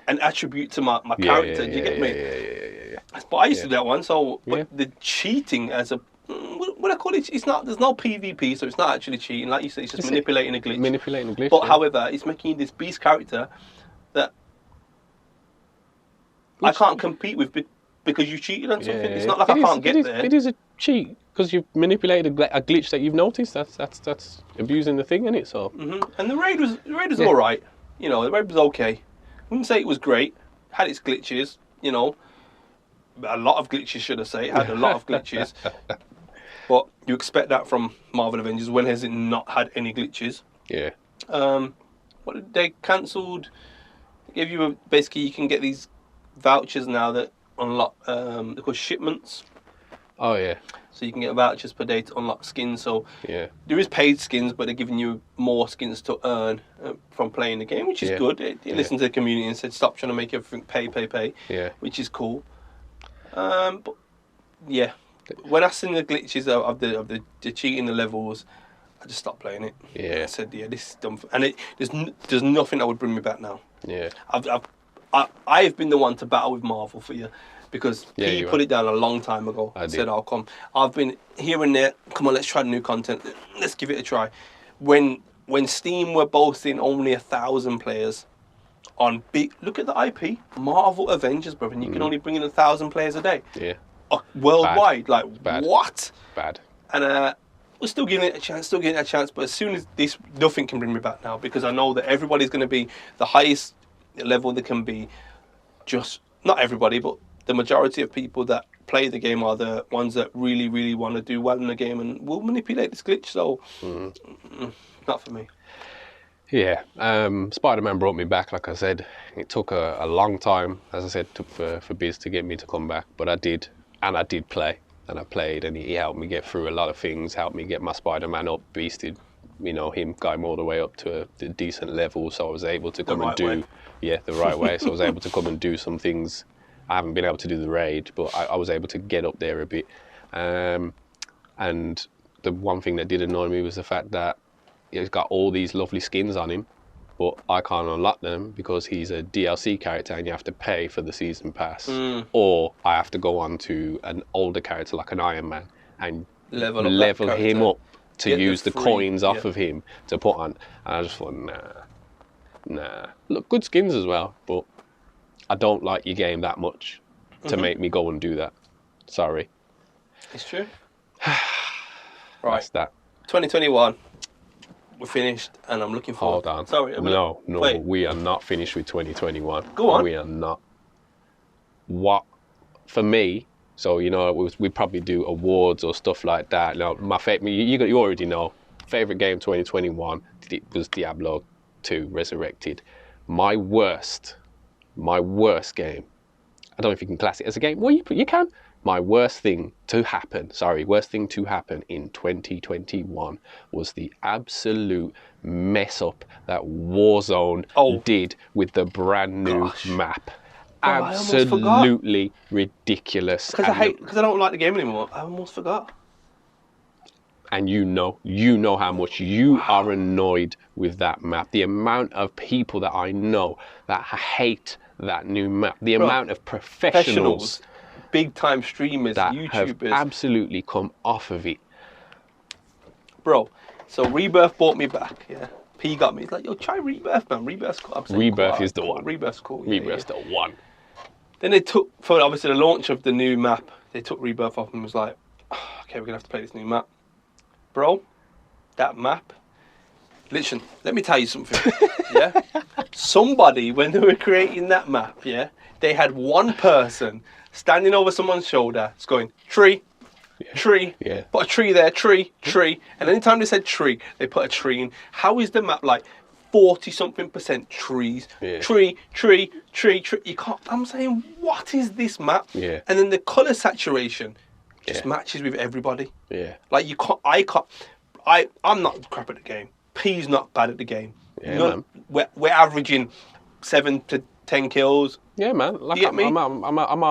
an attribute to my character. Do you get me? Yeah. But I used to do that one. So, but Yeah. the cheating as a what I call it, it's not. There's no PvP, so it's not actually cheating. Like you said, it's just manipulating a glitch. Manipulating a glitch. But yeah. however, it's making you this beast character that I can't compete with because you cheated on something. It's not like I can't get there. It is a cheat because you've manipulated a glitch that you've noticed. That's abusing the thing, isn't it? So. And the raid was all right. The raid was okay. Wouldn't say it was great. Had its glitches. A lot of glitches, should I say? It had a lot of glitches. But you expect that from Marvel Avengers. When has it not had any glitches? Yeah. What they cancelled? Give you basically you can get these vouchers now that unlock. They're called shipments. Oh yeah. So you can get vouchers per day to unlock skins. So Yeah. there is paid skins, but they're giving you more skins to earn from playing the game, which is good. It listened to the community and said, stop trying to make everything pay. Yeah. Which is cool. But yeah, when I seen the glitches of the cheating the levels, I just stopped playing it. Yeah. I said, yeah, this is dumb. And there's nothing that would bring me back now. Yeah. I've been the one to battle with Marvel for you. Because he put it down a long time ago. I said, "I'll come." I've been here and there. Come on, let's try new content. Let's give it a try. When Steam were boasting only 1,000 players on big, look at the IP, Marvel Avengers, bro, and you can only bring in 1,000 players a day. Yeah. Worldwide, Bad. What? Bad. And we're still giving it a chance. But as soon as this, nothing can bring me back now because I know that everybody's going to be the highest level they can be. Just not everybody, but the majority of people that play the game are the ones that really, really want to do well in the game and will manipulate this glitch. So, not for me. Yeah. Spider-Man brought me back, like I said. It took a long time, as I said, took for Biz to get me to come back. But I did, and I did play. And I played, and he helped me get through a lot of things, helped me get my Spider-Man up, beasted, him, got him all the way up to a decent level. So I was able to come and do, the right way. So I was able to come and do some things. I haven't been able to do the raid, but I was able to get up there a bit. And the one thing that did annoy me was the fact that he's got all these lovely skins on him, but I can't unlock them because he's a DLC character and you have to pay for the season pass. Or I have to go on to an older character like an Iron Man and level him up to use the coins off of him to put on. And I just thought, nah. Look, good skins as well, but I don't like your game that much to make me go and do that. Sorry. It's true. Right. That's that. 2021. We're finished, and I'm looking forward. Hold on. Sorry. No, wait. we are not finished with 2021. Go on. We are not. What, for me, so, we probably do awards or stuff like that. Now, my favorite, you already know, favorite game 2021 was Diablo 2 Resurrected. My worst game, I don't know if you can class it as a game. Well, you can. My worst thing to happen in 2021 was the absolute mess up that Warzone did with the brand new map. Absolutely ridiculous. Because I don't like the game anymore. I almost forgot. And you know how much you are annoyed with that map. The amount of people that I know that hate that new map. The amount of professionals, big time streamers, that YouTubers have absolutely come off of it. Bro, so Rebirth brought me back, yeah. P got me. He's like, yo, try Rebirth, man. Rebirth's cool. Rebirth is the one. Rebirth's cool. Rebirth's the one. Then they took, for obviously the launch of the new map, they took Rebirth off and was like, okay, we're going to have to play this new map. Bro, that map, listen, let me tell you something, yeah? Somebody, when they were creating that map, yeah, they had one person standing over someone's shoulder, it's going, tree, put a tree there, tree, and anytime they said tree, they put a tree in. How is the map like 40-something% trees. Yeah. Tree. You can't. I'm saying, what is this map? Yeah. And then the color saturation just Yeah. matches with everybody. Yeah. Like you can't. I'm not crap at the game. P's not bad at the game. Yeah, man. We're averaging 7 to 10 kills. Yeah, man. Like You get me? I'm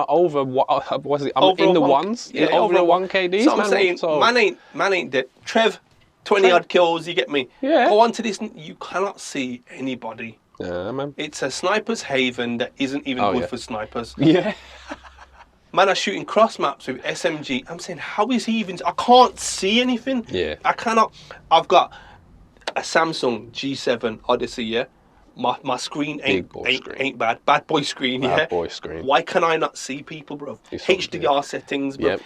over what was it? I'm Over in a the one- ones. yeah, over a a 1 KD. So I'm saying, man ain't dead. Trev, 20 odd kills. You get me? Yeah. Go on to this. You cannot see anybody. Yeah, man. It's a sniper's haven that isn't even good yeah. for snipers. Yeah. Man are shooting cross maps with SMG. I'm saying, how is he even? I can't see anything. Yeah. I cannot. I've got a Samsung G7 Odyssey. Yeah. My screen ain't bad. Bad boy screen. Bad boy screen. Why can I not see people, bro? It's HDR settings, bro. Yep.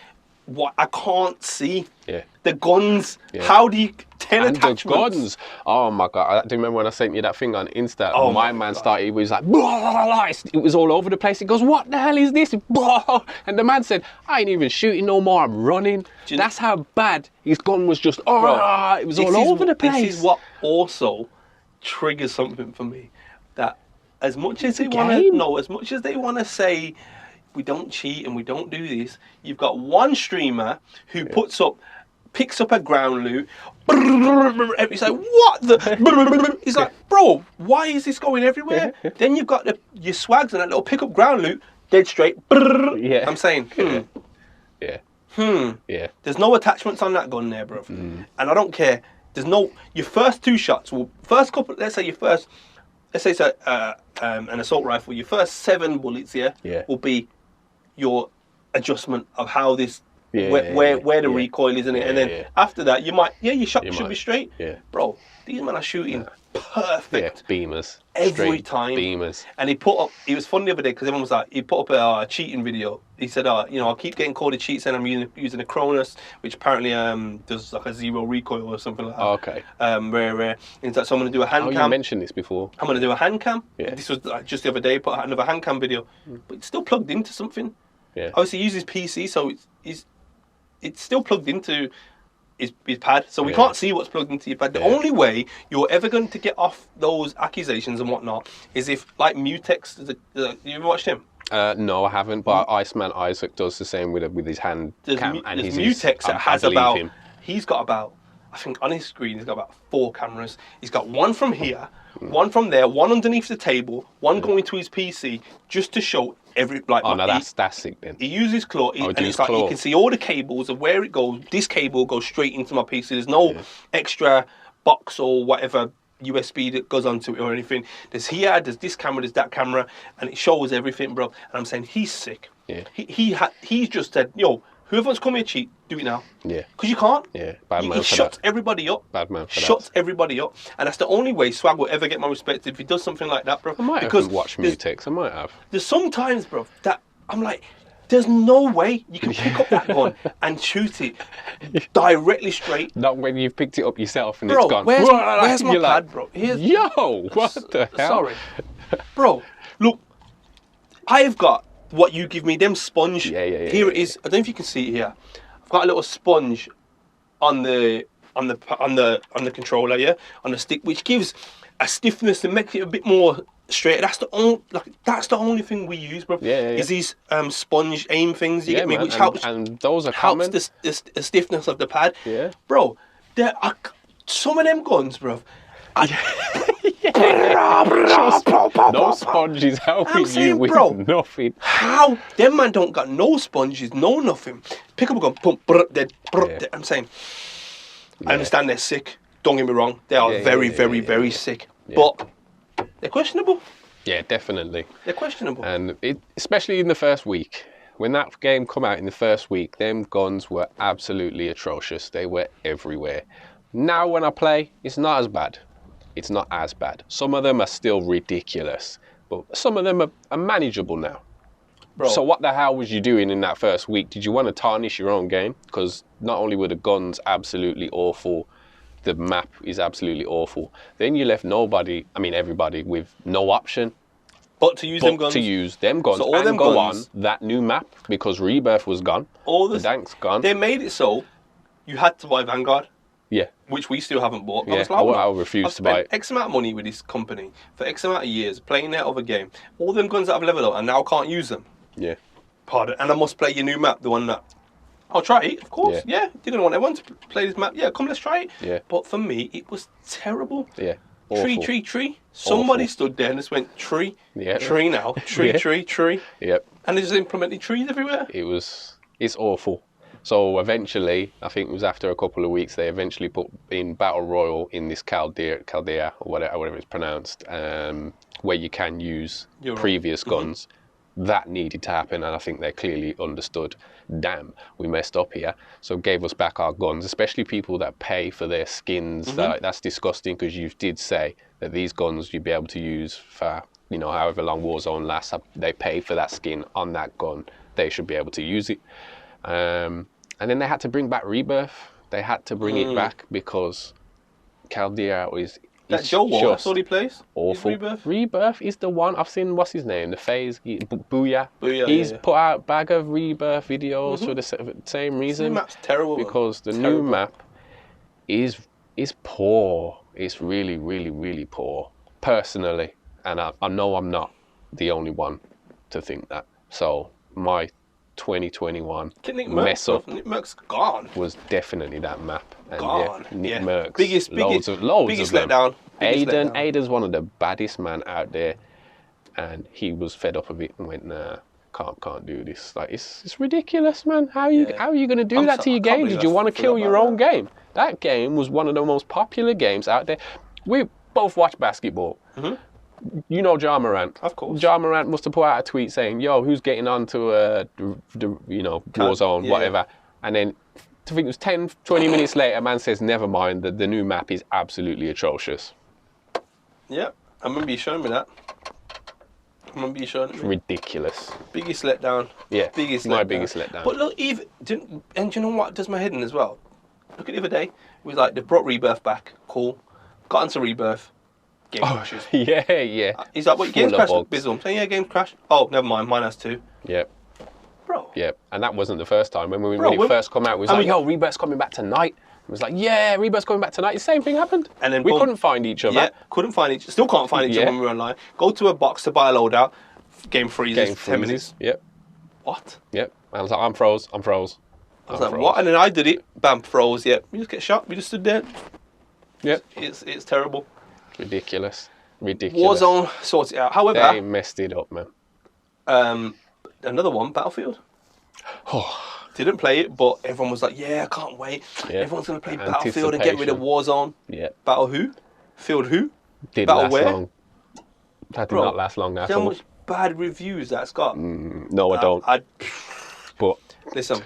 What I can't see. Yeah. The guns. Yeah. How do you 10 And attachments? the guns. Oh my god! I do remember when I sent you that thing on Insta. Oh my my man God. started. He was like, blah, blah, blah, blah. It was all over the place. He goes, "What the hell is this?" Blah. And the man said, "I ain't even shooting no more. I'm running." you That's how bad his gun was. Just it was This all is- over the place. This is what also triggers something for me. That as much as they It's a want to game. as much as they want to say we don't cheat and we don't do this, you've got one streamer who picks up a ground loot. He's like, what the? He's like, bro, why is this going everywhere? Then you've got your swags and that little pick up ground loot, dead straight. Yeah. I'm saying, Yeah. Yeah. there's no attachments on that gun there, bro. And I don't care. There's no. Your first 2 shots first couple. Let's say it's an assault rifle. Your first 7 bullets Yeah. will be your adjustment of how this Yeah, where the yeah. recoil is in it, Yeah, and then yeah. after that your shot should might. be straight. Yeah. Bro, these men are shooting perfect Yeah. Beamers. every Straight time. Beamers. And he was funny the other day because everyone was like, he put up a cheating video. He said, I keep getting called a cheat, saying I'm using a Cronus, which apparently does like a 0 recoil or something like that. Oh, okay. Where it's like, so I'm going to do a hand Oh, you cam. mentioned this before. I'm going to do a hand cam. Yeah. This was like just the other day, put out another hand cam video. But it's still plugged into something. Yeah. Obviously, he uses PC, so it's still plugged into his pad. So we Yeah. can't see what's plugged into your pad. The Yeah. only way you're ever going to get off those accusations and whatnot is if, like, Mutex, you ever watched him? No, I haven't. But Iceman Isaac does the same with his hand cam, and There's he's Mutex that I has believe about, him. he's got about, I think on his screen, he's got about 4 cameras. He's got one from here, one from there, one underneath the table, one going to his PC, just to show every, like, Oh no, that's sick then. he uses claw, and use it's like you claw. can see all the cables of where it goes. This cable goes straight into my PC. There's no extra box or whatever USB that goes onto it or anything. There's there's this camera, there's that camera, and it shows everything, bro. And I'm saying he's sick. Yeah. He's just said, yo, whoever's come here cheat, do it now. Yeah. Because you can't. Yeah. Bad man He for shuts that. everybody up. Bad man for Shuts that. everybody up, and that's the only way Swag will ever get my respect if he does something like that, bro. I might have watched Mutex. I might have. There's sometimes, bro, that I'm like, there's no way you can pick up that gun and shoot it directly straight. Not when you've picked it up yourself and Bro, it's gone. where's my You're pad, like, bro? Here's, Yo, what the hell? Sorry. Bro, look, I've got what you give me, them sponge. Yeah. Here it is. I don't know if you can see it here. I've got a little sponge on the controller, yeah, on the stick, which gives a stiffness and makes it a bit more straight. That's the only thing we use, bro. Yeah. Is these sponge aim things? You Yeah, get me, man. which helps. And those are Helps common. the stiffness of the pad. Yeah. Bro, there are some of them guns, bro. No sponge is helping you saying, with bro, nothing. How them man don't got no sponges, no nothing. Pick up a gun, pump, dead. Yeah. I'm saying, I understand they're sick. Don't get me wrong, they are very sick. But they're questionable. Yeah, definitely. They're questionable. And especially in the first week, when that game come out in the first week, them guns were absolutely atrocious. They were everywhere. Now when I play, it's not as bad. It's not as bad. Some of them are still ridiculous, but some of them are manageable now. Bro, So what the hell was you doing in that first week? Did you want to tarnish your own game? Because not only were the guns absolutely awful, the map is absolutely awful. Then you left everybody with no option but to use them guns. to use them guns So all and them go guns- on that new map because Rebirth was gone. all The this, Dank's gone. they made it so you had to buy Vanguard. Yeah. which we still haven't bought. Yeah, I was like, I refuse to buy spent it. X amount of money with this company for X amount of years playing their other game. All them guns that I've leveled up and now can't use them. Yeah. Pardon. And I must play your new map, the one that I'll try it, of course. Yeah. Didn't want everyone to play this map. Yeah, come, let's try it. Yeah. But for me, it was terrible. Yeah. Awful. Tree. Somebody Awful. stood there and just went tree. Yeah. Tree now. Tree, Yeah. tree. Yep. And they just implemented trees everywhere. It's awful. So eventually, I think it was after a couple of weeks, they eventually put in Battle Royal in this Chaldea or whatever it's pronounced, where you can use previous guns. That needed to happen, and I think they clearly understood, damn, we messed up here. So gave us back our guns, especially people that pay for their skins. That's disgusting, because you did say that these guns you'd be able to use for, however long Warzone lasts. They pay for that skin on that gun. They should be able to use it. And then they had to bring back Rebirth. They had to bring it back because Chaldea is... That Joe Wall, that's all he plays? Awful. Rebirth is the one. I've seen, what's his name? The FaZe, Booyah. He's yeah. put out bag of Rebirth videos for the same reason. The map's terrible. Because the new map is poor. It's really, really, really poor. Personally. And I know I'm not the only one to think that. So my 2021 mess up Nick Merck's gone. was definitely that map. And Gone. Nick Merckx, Biggest loads of them. letdown. Aiden's one of the baddest man out there, and he was fed up of it and went, nah, can't do this. Like, it's ridiculous, man. How are you going to do that to your game? Did you want to kill your own game? That game was one of the most popular games out there. We both watch basketball. You know Ja Morant. Of course. Ja Morant must have put out a tweet saying, yo, who's getting on to Warzone, whatever. And then, I think it was 10, 20 minutes later, man says, never mind, the new map is absolutely atrocious. Yeah, I remember you showing me that. Ridiculous. Biggest letdown. Yeah, biggest letdown. But look, do you know what does my head in as well? Look at the other day. It was like, they brought Rebirth back. Cool. Got into Rebirth. Game crashes. Yeah. He's like, what, games crashed? Bizzle. Saying, yeah, games crashed. Oh, never mind, mine has too. Yep. Bro. Yep. And that wasn't the first time. When it first come out, it was like, yo, Rebirth's coming back tonight. It was like, yeah, Rebirth's coming back tonight. The same thing happened. And then we couldn't find each other. Yeah, still can't find each other when we were online. Go to a box to buy a loadout. Game freezes. 10 minutes. Yep. What? Yep. And I was like, I'm froze. I was like, what? And then I did it. Bam, froze. Yep. We just get shot. We just stood there. Yep. It's terrible. Ridiculous. Warzone sorts it out. However, they messed it up, man. Another one, Battlefield. Didn't play it, but everyone was like, yeah, I can't wait. Yeah. Everyone's going to play Battlefield and get rid of Warzone. Yeah. Battle who? Field who? Didn't last long. That did not last long at all. How much bad reviews that's got? No, I don't. But listen,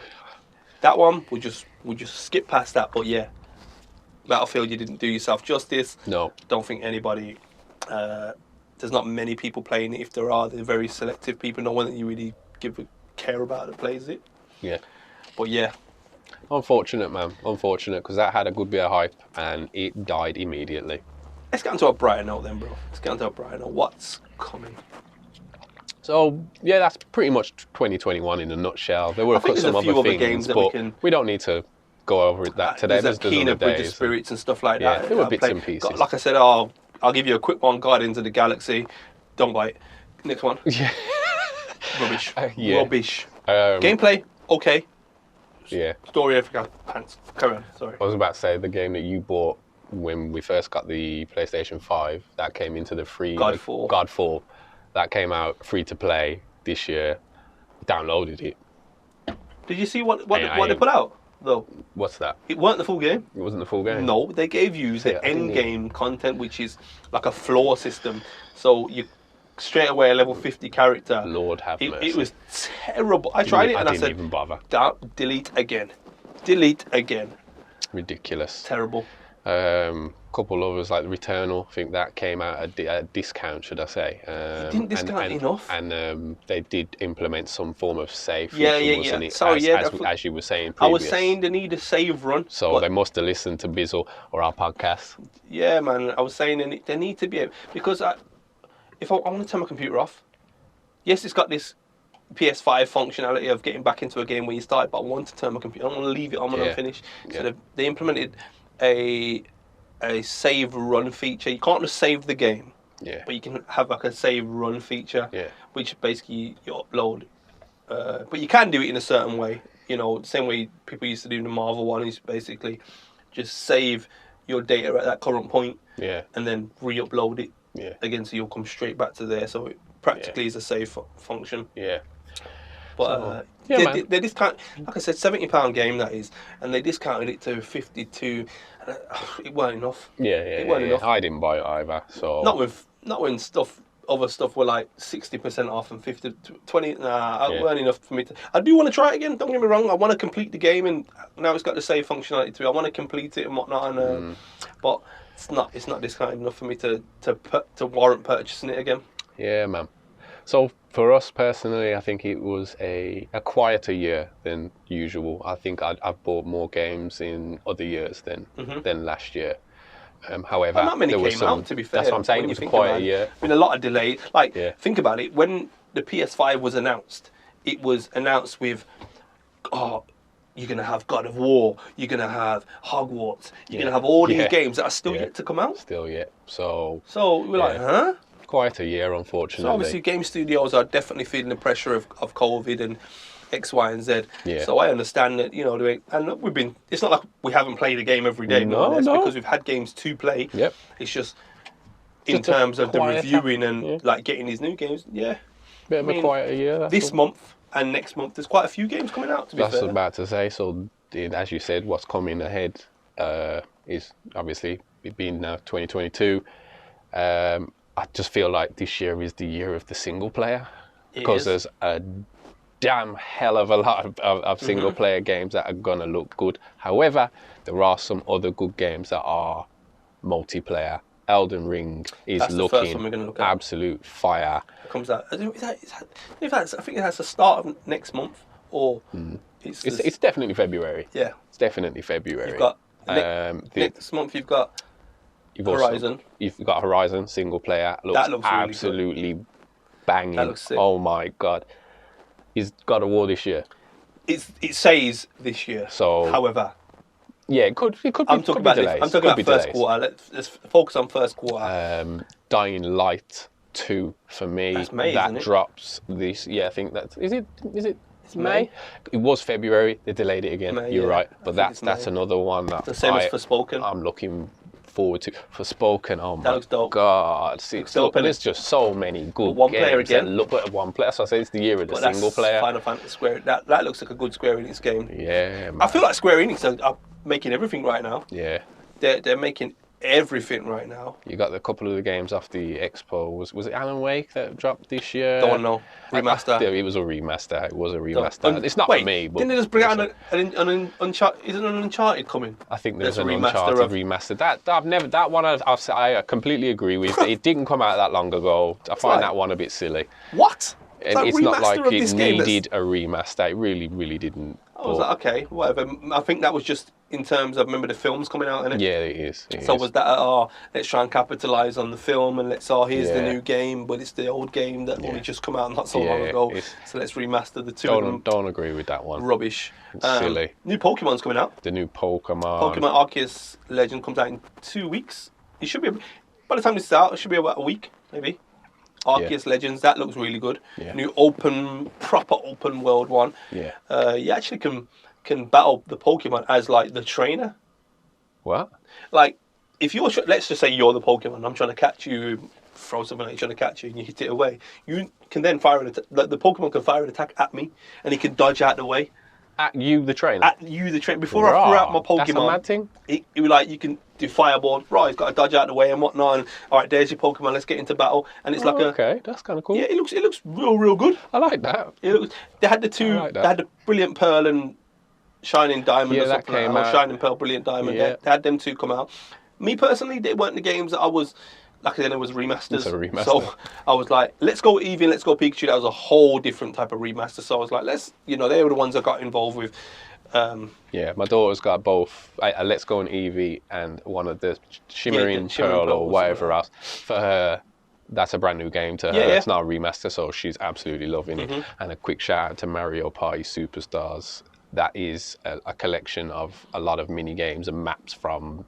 that one, we'll just skip past that. But yeah, Battlefield, you didn't do yourself justice. No. Don't think anybody... there's not many people playing it. If there are, they're very selective people. No one that you really care about that plays it. Yeah. But yeah. Unfortunate, man. Unfortunate, because that had a good bit of hype and it died immediately. Let's get onto a brighter note then, bro. Let's get onto a brighter note. What's coming? So, yeah, that's pretty much 2021 in a nutshell. There were some other things, but we don't need to go over that today. There's Keener Bridge of Spirits and stuff like that. There were bits and pieces. Like I said, I'll give you a quick one. Guardians of the Galaxy. Don't buy it. Next one. Yeah. Rubbish. Yeah. Rubbish. Gameplay, okay. Yeah. Story, Africa, pants. Carry on, sorry. I was about to say, the game that you bought when we first got the PlayStation 5, that came into the free... Godfall. That came out free to play this year. Downloaded it. Did you see what they put out, though? What's that? It weren't the full game. It wasn't the full game? No, they gave you the end game content, which is like a floor system. So you straight away a level 50 character. Lord have mercy. It was terrible. I tried it and I said, even bother. Delete again. Delete again. Ridiculous. Terrible. Couple others like Returnal, I think that came out at a discount, should I say. It didn't discount enough. And they did implement some form of save feature, wasn't it? Sorry, as you were saying previous. I was saying they need a save run. So they must have listened to Bizzle or our podcast. Yeah, man. I was saying they need to be able... Because if I want to turn my computer off, yes, it's got this PS5 functionality of getting back into a game when you start, but I want to turn my computer... I don't want to leave it on when I'm finished. So they implemented... a save run feature. You can't just save the game, Yeah. but you can have like a save run feature, Yeah. which basically you upload. But you can do it in a certain way. You know, the same way people used to do the Marvel one is basically just save your data at that current point Yeah. and then re-upload it Yeah. again, so you'll come straight back to there. So it practically is a save function. Yeah. But yeah, they, man. they discount, like I said, £70 game that is, and they discounted it to 52. And it weren't enough. Yeah. It weren't enough. I didn't buy it either. So. Not when other stuff were like 60% off and 50, 20. Nah, it weren't enough for me to. I do want to try it again. Don't get me wrong. I want to complete the game, and now it's got the save functionality to it. I want to complete it and whatnot, and but it's not discounted enough for me to warrant purchasing it again. Yeah, man. So for us personally, I think it was a quieter year than usual. I think I've bought more games in other years than last year. However, Well, not many there came was some, out, to be fair. That's what I'm saying. when It you was a think quieter about it. year. There's been a lot of delay. Like, Yeah. think about it. When the PS5 was announced, it was announced with, oh, you're going to have God of War, you're going to have Hogwarts, you're going to have all these games that are still yet to come out. Still yet. So we're like, huh? quieter year, unfortunately. So obviously, game studios are definitely feeling the pressure of COVID and X, Y, and Z. Yeah. So I understand that, and we've been. It's not like we haven't played a game every day, No, because we've had games to play. Yep. It's just in Just a terms of the quieter, reviewing and like getting these new games. Yeah. Bit of a quieter year. That's This all. month and next month, there's quite a few games coming out. To be That's fair. what I was about to say. So, as you said, what's coming ahead is obviously it being now 2022. I just feel like this year is the year of the single player because there's a damn hell of a lot of single player games that are gonna look good. However, there are some other good games that are multiplayer. Elden Ring is That's the first looking one we're gonna look at. absolute fire. It comes out. I think that's the start of next month, or It's definitely February. yeah. It's definitely February. You've got the- next month. You've got You've also- Horizon. You've got Horizon single player. That looks really good. absolutely banging. That looks sick. Oh my god, he's got a war this year. It says this year. So- however, Yeah, it could be. I'm talking about delays. I'm talking Could about be first delays. quarter. Let's focus on first quarter. Dying Light 2 for me. That's May, that isn't it? drops this. Yeah, I think that's. Is it? It's May. It was February. They delayed it again. May, You're yeah. right. I But think it's that's May. another one that The same as Forspoken. I'm looking forward to. Forspoken. Oh my looks dope. god! See, dope, innit? there's just so many good But one games player again? that look at one player. So I say it's the year of the But that's single player. Final Fantasy Square. That looks like a good Square Enix game. Yeah, man. I feel like Square Enix are making everything right now. Yeah. They're making everything right now. You got a couple of the games off the Expo. Was it Alan Wake that dropped this year? Don't know. Remaster. Yeah, it was a remaster. It was a remaster. It's not Wait, for me. But didn't they just bring out an Uncharted? Isn't an Uncharted coming? I think there's There's an a remaster Uncharted of- remaster. That one I completely agree with. It didn't come out that long ago. I find like- that one a bit silly. What? And it's not remaster like of it this game that's- needed a remaster. It really, really didn't. I was like, okay, whatever. I think that was just in terms of, remember the films coming out, innit? Yeah, it is. So was that, let's try and capitalise on the film and here's the Yeah. new game, but it's the old game that only just come out not so long Yeah, ago. it's- So let's remaster the two of them. Don't agree with that one. Rubbish. Silly. New Pokemon's coming out. The new Pokemon. Pokemon Arceus Legend comes out in 2 weeks. It should be, by the time this is out, it should be about a week, maybe. Arceus Legends, that looks really good. Yeah. New proper open world one. Yeah. You actually can battle the Pokemon as like the trainer. What? Like, if you're, let's just say you're the Pokemon, I'm trying to catch you, throw something at you, trying to catch you, and you hit it away. You can then fire an attack. The Pokemon can fire an attack at me, and he can dodge out the way. At you, the trainer. At you, the trainer. Before I threw out my Pokemon, That's a mad thing. it was like you can do fireball. Right, he's got to dodge out the way and whatnot. And all right, there's your Pokemon. Let's get into battle. And it's like Okay, that's kind of cool. yeah, it looks real good. I like that. They had the two. I like that. They had the Brilliant Pearl and Shining Diamond. Yeah, or that something came like that, or out. Shining Pearl, Brilliant Diamond. Yeah. They had them two come out. Me personally, they weren't the games that I was. Like I said, it was remasters. It's a remaster. So I was like, let's go Eevee, let's go Pikachu. That was a whole different type of remaster. So I was like, they were the ones I got involved with. Yeah, my daughter's got both Let's Go and Eevee and one of the Shimmering the Shimmering Pearl Pearl or was whatever else. For her, that's a brand new game to her. Yeah, yeah. It's not a remaster, so she's absolutely loving it. And a quick shout out to Mario Party Superstars. that is a collection of a lot of mini games and maps from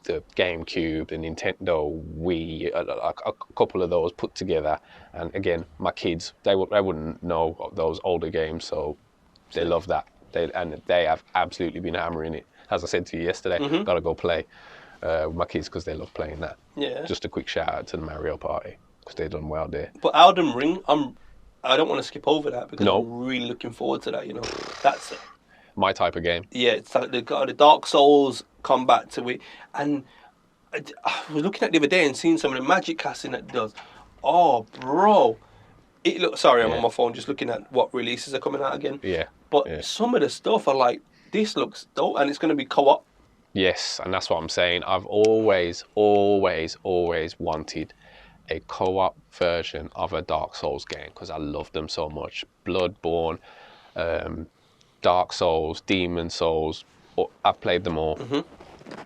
the GameCube, the Nintendo Wii, a couple of those put together. And again, my kids, they wouldn't know of those older games, so they love that. They have absolutely been hammering it. As I said to you yesterday, got to go play with my kids because they love playing that. Yeah. Just a quick shout out to the Mario Party because they've done well there. But Elden Ring, I don't want to skip over that because No. I'm really looking forward to that. You know, that's My type of game. yeah. It's like the Dark Souls combat to it, and I was looking at the other day and seeing some of the magic casting that it does. Oh, bro. It look. Sorry, I'm Yeah. on my phone just looking at what releases are coming out again. Yeah. But yeah. some of the stuff are like, this looks dope, and it's going to be co-op. Yes, and that's what I'm saying. I've always wanted a co-op version of a Dark Souls game because I love them so much. Bloodborne, Dark Souls, Demon Souls, I've played them all.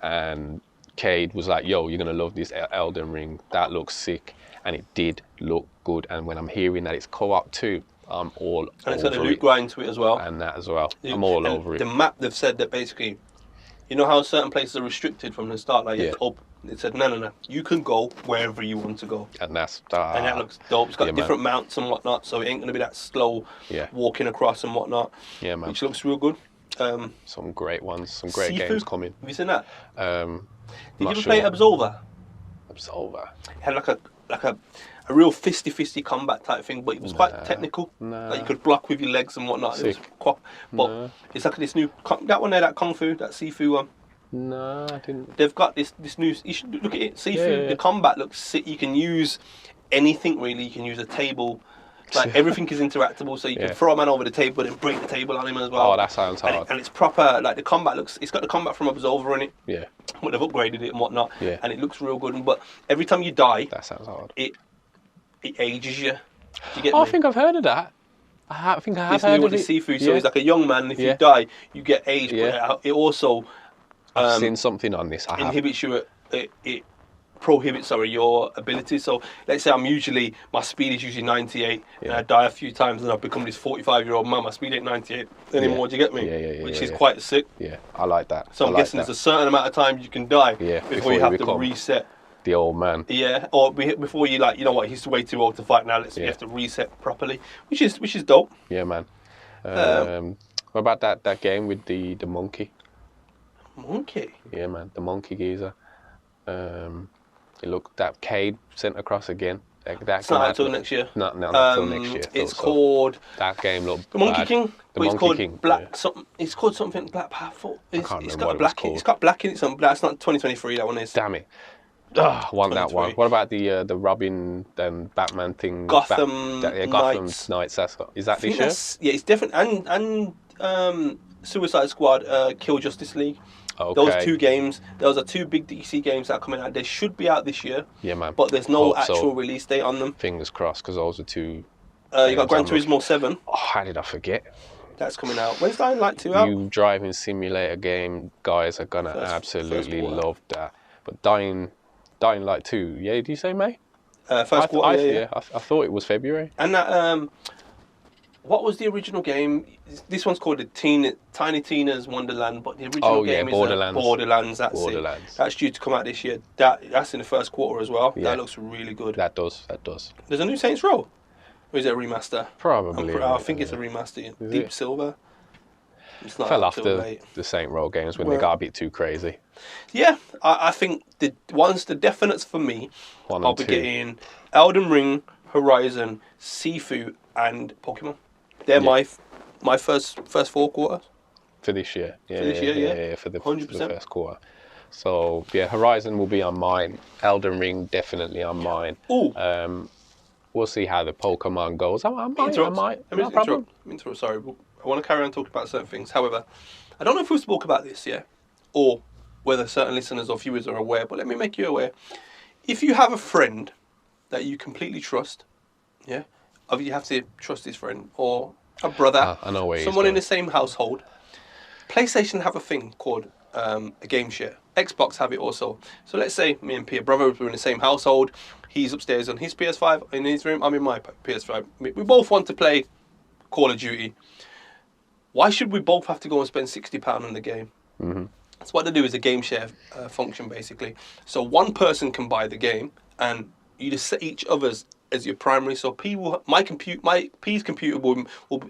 And Cade was like, yo, you're going to love this Elden Ring. That looks sick. And it did look good. And when I'm hearing that it's co-op too, I'm all And it's got a over loot it. grind to it as well. And that as well. I'm all And over it. The map, they've said that basically, you know how certain places are restricted from the start, like Yeah. it's up. It said no, you can go wherever you want to go, And that's and that looks dope. It's got yeah, man. different mounts and whatnot, so it ain't gonna be that slow Yeah. walking across and whatnot. Yeah, man. Which looks real good. Some great ones, some great Sifu, games coming. Have you seen that? Did you Not ever sure. play Absolver? Absolver. It had like a real fisty combat type thing, but it was quite technical. Nah. Like you could block with your legs and whatnot. It was Sick. quite, but Nah. it's like this new that one there, that Kung Fu, that Sifu one. No, I didn't. They've got this new. You should look at it. Sifu. Yeah. The combat looks sick. You can use anything really. You can use a table. Like everything is interactable, so you Yeah. can throw a man over the table and break the table on him as well. Oh, that sounds and, hard. and it's proper. Like the combat looks. It's got the combat from Absolver in it. Yeah, But they've upgraded it and whatnot. Yeah. And it looks real good. But every time you die, that sounds hard. it ages you. Do you get Oh, me? I think I've heard of that. I think I have This heard new of one is it. Sifu, so Yeah. he's like a young man. If Yeah. you die, you get aged. Yeah. But it also I've seen something on this. I have. inhibits you. It prohibits your abilities. So let's say my speed is usually 98, and Yeah. I die a few times, and I've become this 45-year-old man. My speed ain't 98 anymore. Yeah. Do you get me? Yeah, Which is yeah. quite sick. Yeah, I like that. So I I'm like guessing that. there's a certain amount of time you can die Yeah, before you have to become reset. the old man. Yeah, or before you you know what, he's way too old to fight now. You Yeah. have to reset properly, which is dope. Yeah, man. What about that game with the monkey? Monkey. Yeah, man, the monkey geezer. That Cade sent across again. That It's not until next year. Not until next year. It's so called that game looked The Monkey bad. King. The But it's Monkey called King. Black yeah. something. It's called something Black Powerful. It's can't got remember a what it was black. It's got black in it. Some that's not 2023. That one is. Damn it. I want that one. 23. What about the Robin and Batman thing? Gotham Gotham Knights. Knights. Is that I think this year? yeah, it's different. And Suicide Squad, Kill Justice League. Okay. Those two games. Those are two big DC games that are coming out. They should be out this year, Yeah, man. but there's no Hope so. actual release date on them. Fingers crossed, because those are two. You got Gran I'm looking- Turismo 7. Oh, how did I forget? That's coming out. When's Dying Light 2 out? You driving simulator game guys are gonna First absolutely quarter. love that. But Dying Light 2, yeah, did you say May? First quarter, yeah. I thought it was February. And that, what was the original game? This one's called Tiny Tina's Wonderland, but the original Oh, yeah, game is Borderlands. Borderlands. That's Borderlands. it. That's due to come out this year. That's in the first quarter as well. Yeah. That looks really good. That does. There's a new Saints Row. Or is it a remaster? Probably. I think it's a remaster. Is Deep it? Silver. It's not Fell out off till the late. Saint Row games when Well- they got a bit too crazy. Yeah, I think the definites for me, One I'll and be two. getting Elden Ring, Horizon, Sifu, and Pokemon. They're Yeah. my first 4 quarters. For this year. Yeah, this year, yeah. for the 100%. first quarter. So, yeah, Horizon will be on mine. Elden Ring, definitely on mine. Ooh. We'll see how the Pokemon goes. I might. Let me No problem. interrupt. Sorry, I want to carry on talking about certain things. However, I don't know if we spoke about this yet, or whether certain listeners or viewers are aware. But let me make you aware. If you have a friend that you completely trust, yeah, you have to trust this friend or a brother, I know where he's someone in going. the same household. PlayStation have a thing called a game share. Xbox have it also. So let's say me and Peter, brothers, we're in the same household. He's upstairs on his PS5 in his room. I'm in my PS5. We both want to play Call of Duty. Why should we both have to go and spend £60 on the game? So what they do is a game share function, basically. So one person can buy the game, and you just set each other's as your primary. So P's computer will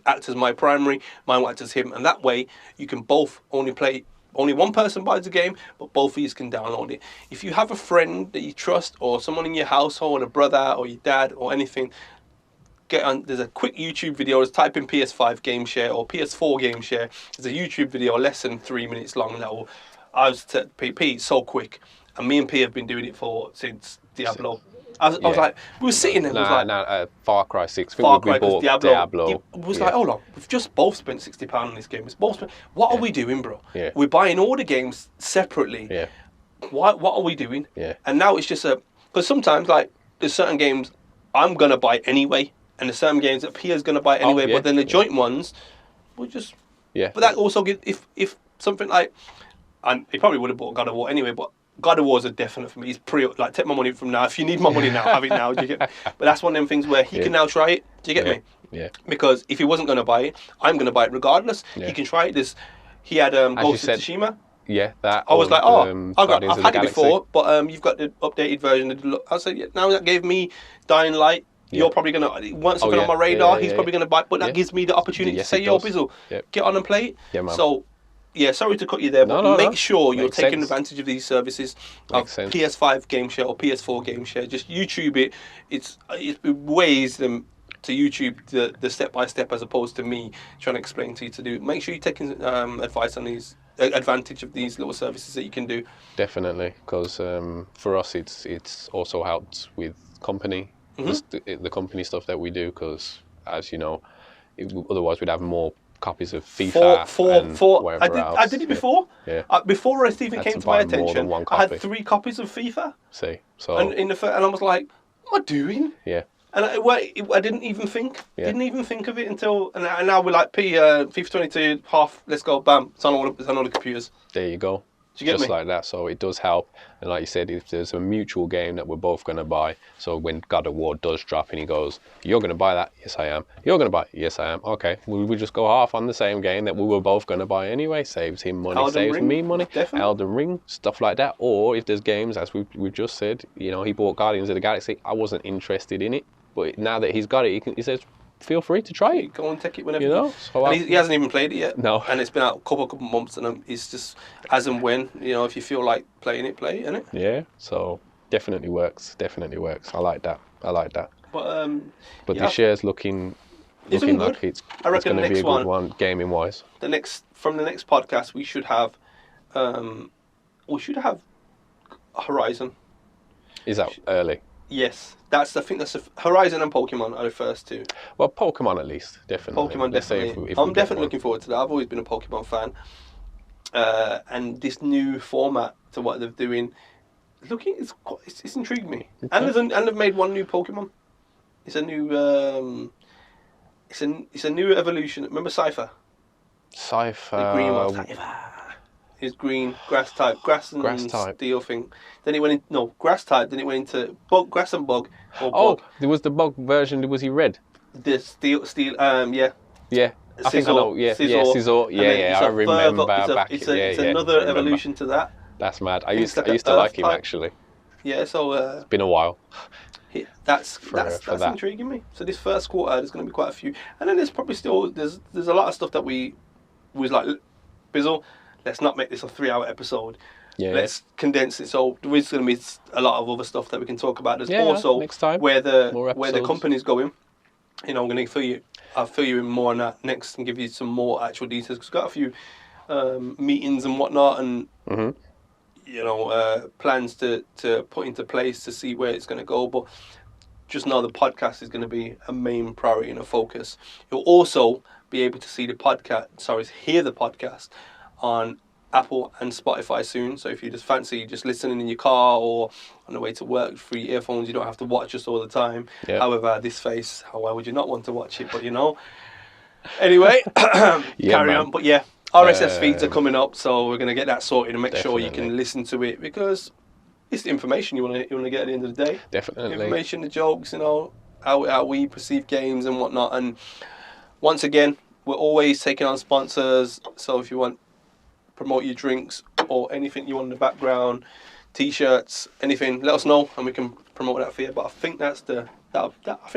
act as my primary, mine will act as him, and that way you can both only play. Only one person buys the game, but both of you can download it. If you have a friend that you trust, or someone in your household, a brother or your dad or anything, get on. There's a quick YouTube video. Just type in PS5 game share or PS4 game share. There's a YouTube video less than 3 minutes long. I was P so quick, and me and P have been doing it since Diablo. I was like, we were sitting there. Far Cry 6. Far Cry, we bought Diablo. It was like, hold on, we've just both spent £60 on this game. What are we doing, bro? Yeah. We're buying all the games separately. Yeah. What are we doing? Yeah. And now it's just because sometimes like there's certain games I'm gonna buy anyway, and there's certain games that Pia's gonna buy anyway. But then the joint ones, we'll just. Yeah. But that also if something like, and he probably would have bought God of War anyway, but God of War is a definite for me. He's take my money from now. If you need my money now, have it now. Do you get me? But that's one of them things where he can now try it. Do you get me? Yeah. Because if he wasn't going to buy it, I'm going to buy it regardless. Yeah. He can try it. He had Ghost of Tsushima. Yeah, that. I was like, I've had it before, but you've got the updated version. I said, yeah, now that gave me Dying Light. Yeah. You're probably going to, once something on my radar, he's probably going to buy it. But that gives me the opportunity to say, yo, Bizzle, get on and play it. Yeah, man. So, yeah, sorry to cut you there, but make sure you're taking advantage of these services of PS5 game share or PS4 game share. Just YouTube it. It's ways them to YouTube the step by step as opposed to me trying to explain to you to do. Make sure you're taking advice on these advantage of these little services that you can do. Definitely, because for us it's also helped with company, the company stuff that we do. Because as you know, otherwise we'd have more copies of FIFA and whatever else. I did it before. Yeah. Before it even came to my attention, I had 3 copies of FIFA. See, so and I was like, what am I doing? Yeah. And I didn't even think. Didn't even think of it until and now we're like FIFA 22 half. Let's go, bam! It's on all the computers. There you go. Do you get Just me? like that. So it does help. And like you said, if there's a mutual game that we're both going to buy, so when God of War does drop and he goes, you're going to buy that? Yes, I am. You're going to buy it? Yes, I am. Okay, we just go half on the same game that we were both going to buy anyway. Saves him money, saves me money. Definitely. Elden Ring, stuff like that. Or if there's games, as we've just said, you know, he bought Guardians of the Galaxy. I wasn't interested in it. But now that he's got it, he says, feel free to try it. Go and take it whenever you know. So and he hasn't even played it yet. No. And it's been out a couple months, and it's just as and when, you know, if you feel like playing it, play it, innit? Yeah. So definitely works. I like that. But this year's looking like it's going to be a good one gaming wise. From the next podcast, we should have Horizon. Is that early? Yes, I think that's Horizon and Pokemon are the first two. Well, Pokemon at least, definitely. Pokemon definitely. I'm definitely looking forward to that. I've always been a Pokemon fan, and this new format to what they're doing, it's intrigued me. Okay. And they've made one new Pokemon. It's a new it's a new evolution. Remember Cypher? The green one. Cypher. Is green, grass type steel thing. Then it went grass type. Then it went into grass and bug. Bug. There was the bug version. Was he red? The steel. Yeah. Yeah. I think I know. Yeah, Scizor. Yeah. I remember back. It's another evolution to that. That's mad. I used to like him actually. Yeah. So it's been a while. That's intriguing me. So this first quarter, there's going to be quite a few, and then there's probably still there's a lot of stuff that we was like, Bizzle, let's not make this a 3-hour episode. Yeah. Let's condense it. So there is going to be a lot of other stuff that we can talk about. There's also next time, where the company's going. You know, I'm going to I'll fill you in more on that next and give you some more actual details. Because we've got a few meetings and whatnot, and you know, plans to put into place to see where it's going to go. But just know the podcast is going to be a main priority and a focus. You'll also be able to hear the podcast on Apple and Spotify soon. So if you just fancy just listening in your car or on the way to work through your earphones, you don't have to watch us all the time. Yep. However, this face, why would you not want to watch it? But you know, anyway, carry on. But yeah, RSS feeds are coming up, so we're going to get that sorted and make sure you can listen to it, because it's the information you want to get at the end of the day. Definitely. Information, the jokes, you know, how we perceive games and whatnot. And once again, We're always taking on sponsors. So if you want promote your drinks or anything you want in the background, t-shirts, anything, let us know and we can promote that for you. But I think I think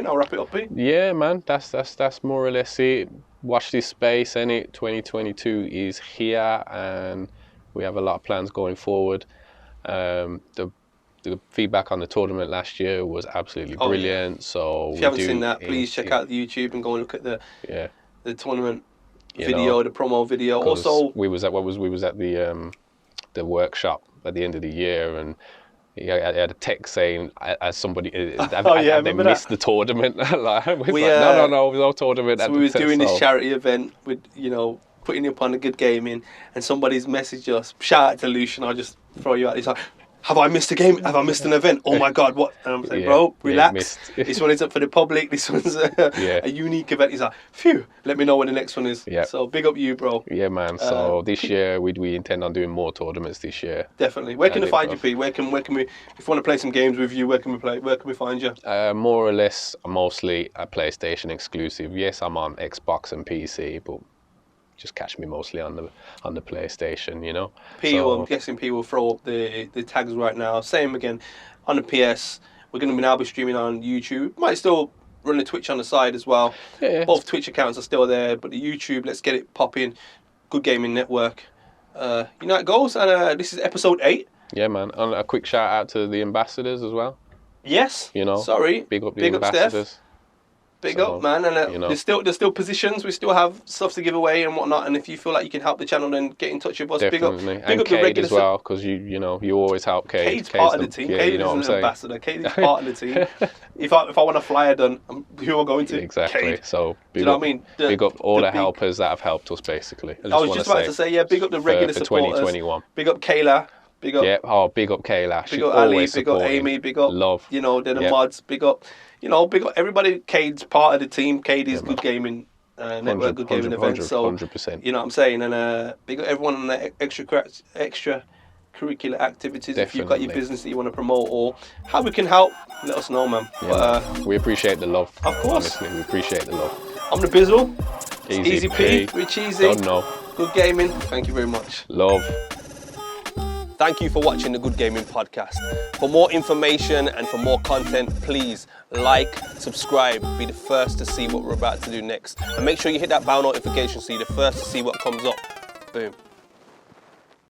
I'll wrap it up, Pete. Yeah, man, that's more or less it. Watch this space, innit? 2022 is here, and we have a lot of plans going forward. The feedback on the tournament last year was absolutely brilliant. Yeah. So if you haven't seen that, please check out the YouTube and go and look at the tournament video, the promo video. Also, we was at the workshop at the end of the year, and I had a text saying, as somebody, they missed the tournament. No tournament. So we was doing this charity event with, putting up on a good gaming, and somebody's messaged us. Shout out to Lucian. I'll just throw you out. He's like, have I missed a game? Have I missed an event? Oh my God, what? And I'm saying, bro, relax. This one is up for the public. This one's a unique event. He's like, phew, let me know when the next one is. Yeah. So big up you, bro. Yeah, man. So this year, we intend on doing more tournaments this year. Definitely. Where can they find you, Pete? Where can we, if you want to play some games with you, where can we find you? More or less, mostly a PlayStation exclusive. Yes, I'm on Xbox and PC, but just catch me mostly on the PlayStation, I'm guessing P will throw up the tags right now. Same again on the PS. We're going to now be streaming on YouTube. Might still run the Twitch on the side as well. Yeah. Both Twitch accounts are still there, but the YouTube, let's get it popping. Good Gaming Network. How it goes. And this is episode 8. Yeah, man. And a quick shout out to the ambassadors as well. Yes. Sorry. Big up the ambassadors. Steph. Big up, man, and there's still positions. We still have stuff to give away and whatnot. And if you feel like you can help the channel, then get in touch with us. Definitely. Big up Cade the regular as well, because you always help Cade. Cade's part of the team. Cade is an ambassador. Cade is part of the team. If I want a flyer done, who am I going to? Exactly. Cade. So big up, big up all the helpers that have helped us, basically. I was just about to say, big up the regular supporters. 2021. Big up Kayla. Big up. Yeah. Big up Kayla. Big up Ali. Big up Amy. Big up Love. Then the mods. Big up. Big up everybody. Cade's part of the team. Cade is Good Gaming Network, Good Gaming Events. So 100%. You know what I'm saying? And big up everyone on the extracurricular activities. Definitely. If you've got your business that you want to promote or how we can help, let us know, man. Yeah, we appreciate the love. Of course. Honestly, we appreciate the love. I'm the Bizzle. Easy P. Rich Easy. Don't know. Good Gaming. Thank you very much. Love. Thank you for watching the Good Gaming Podcast. For more information and for more content, please like, subscribe, be the first to see what we're about to do next. And make sure you hit that bell notification so you're the first to see what comes up. Boom.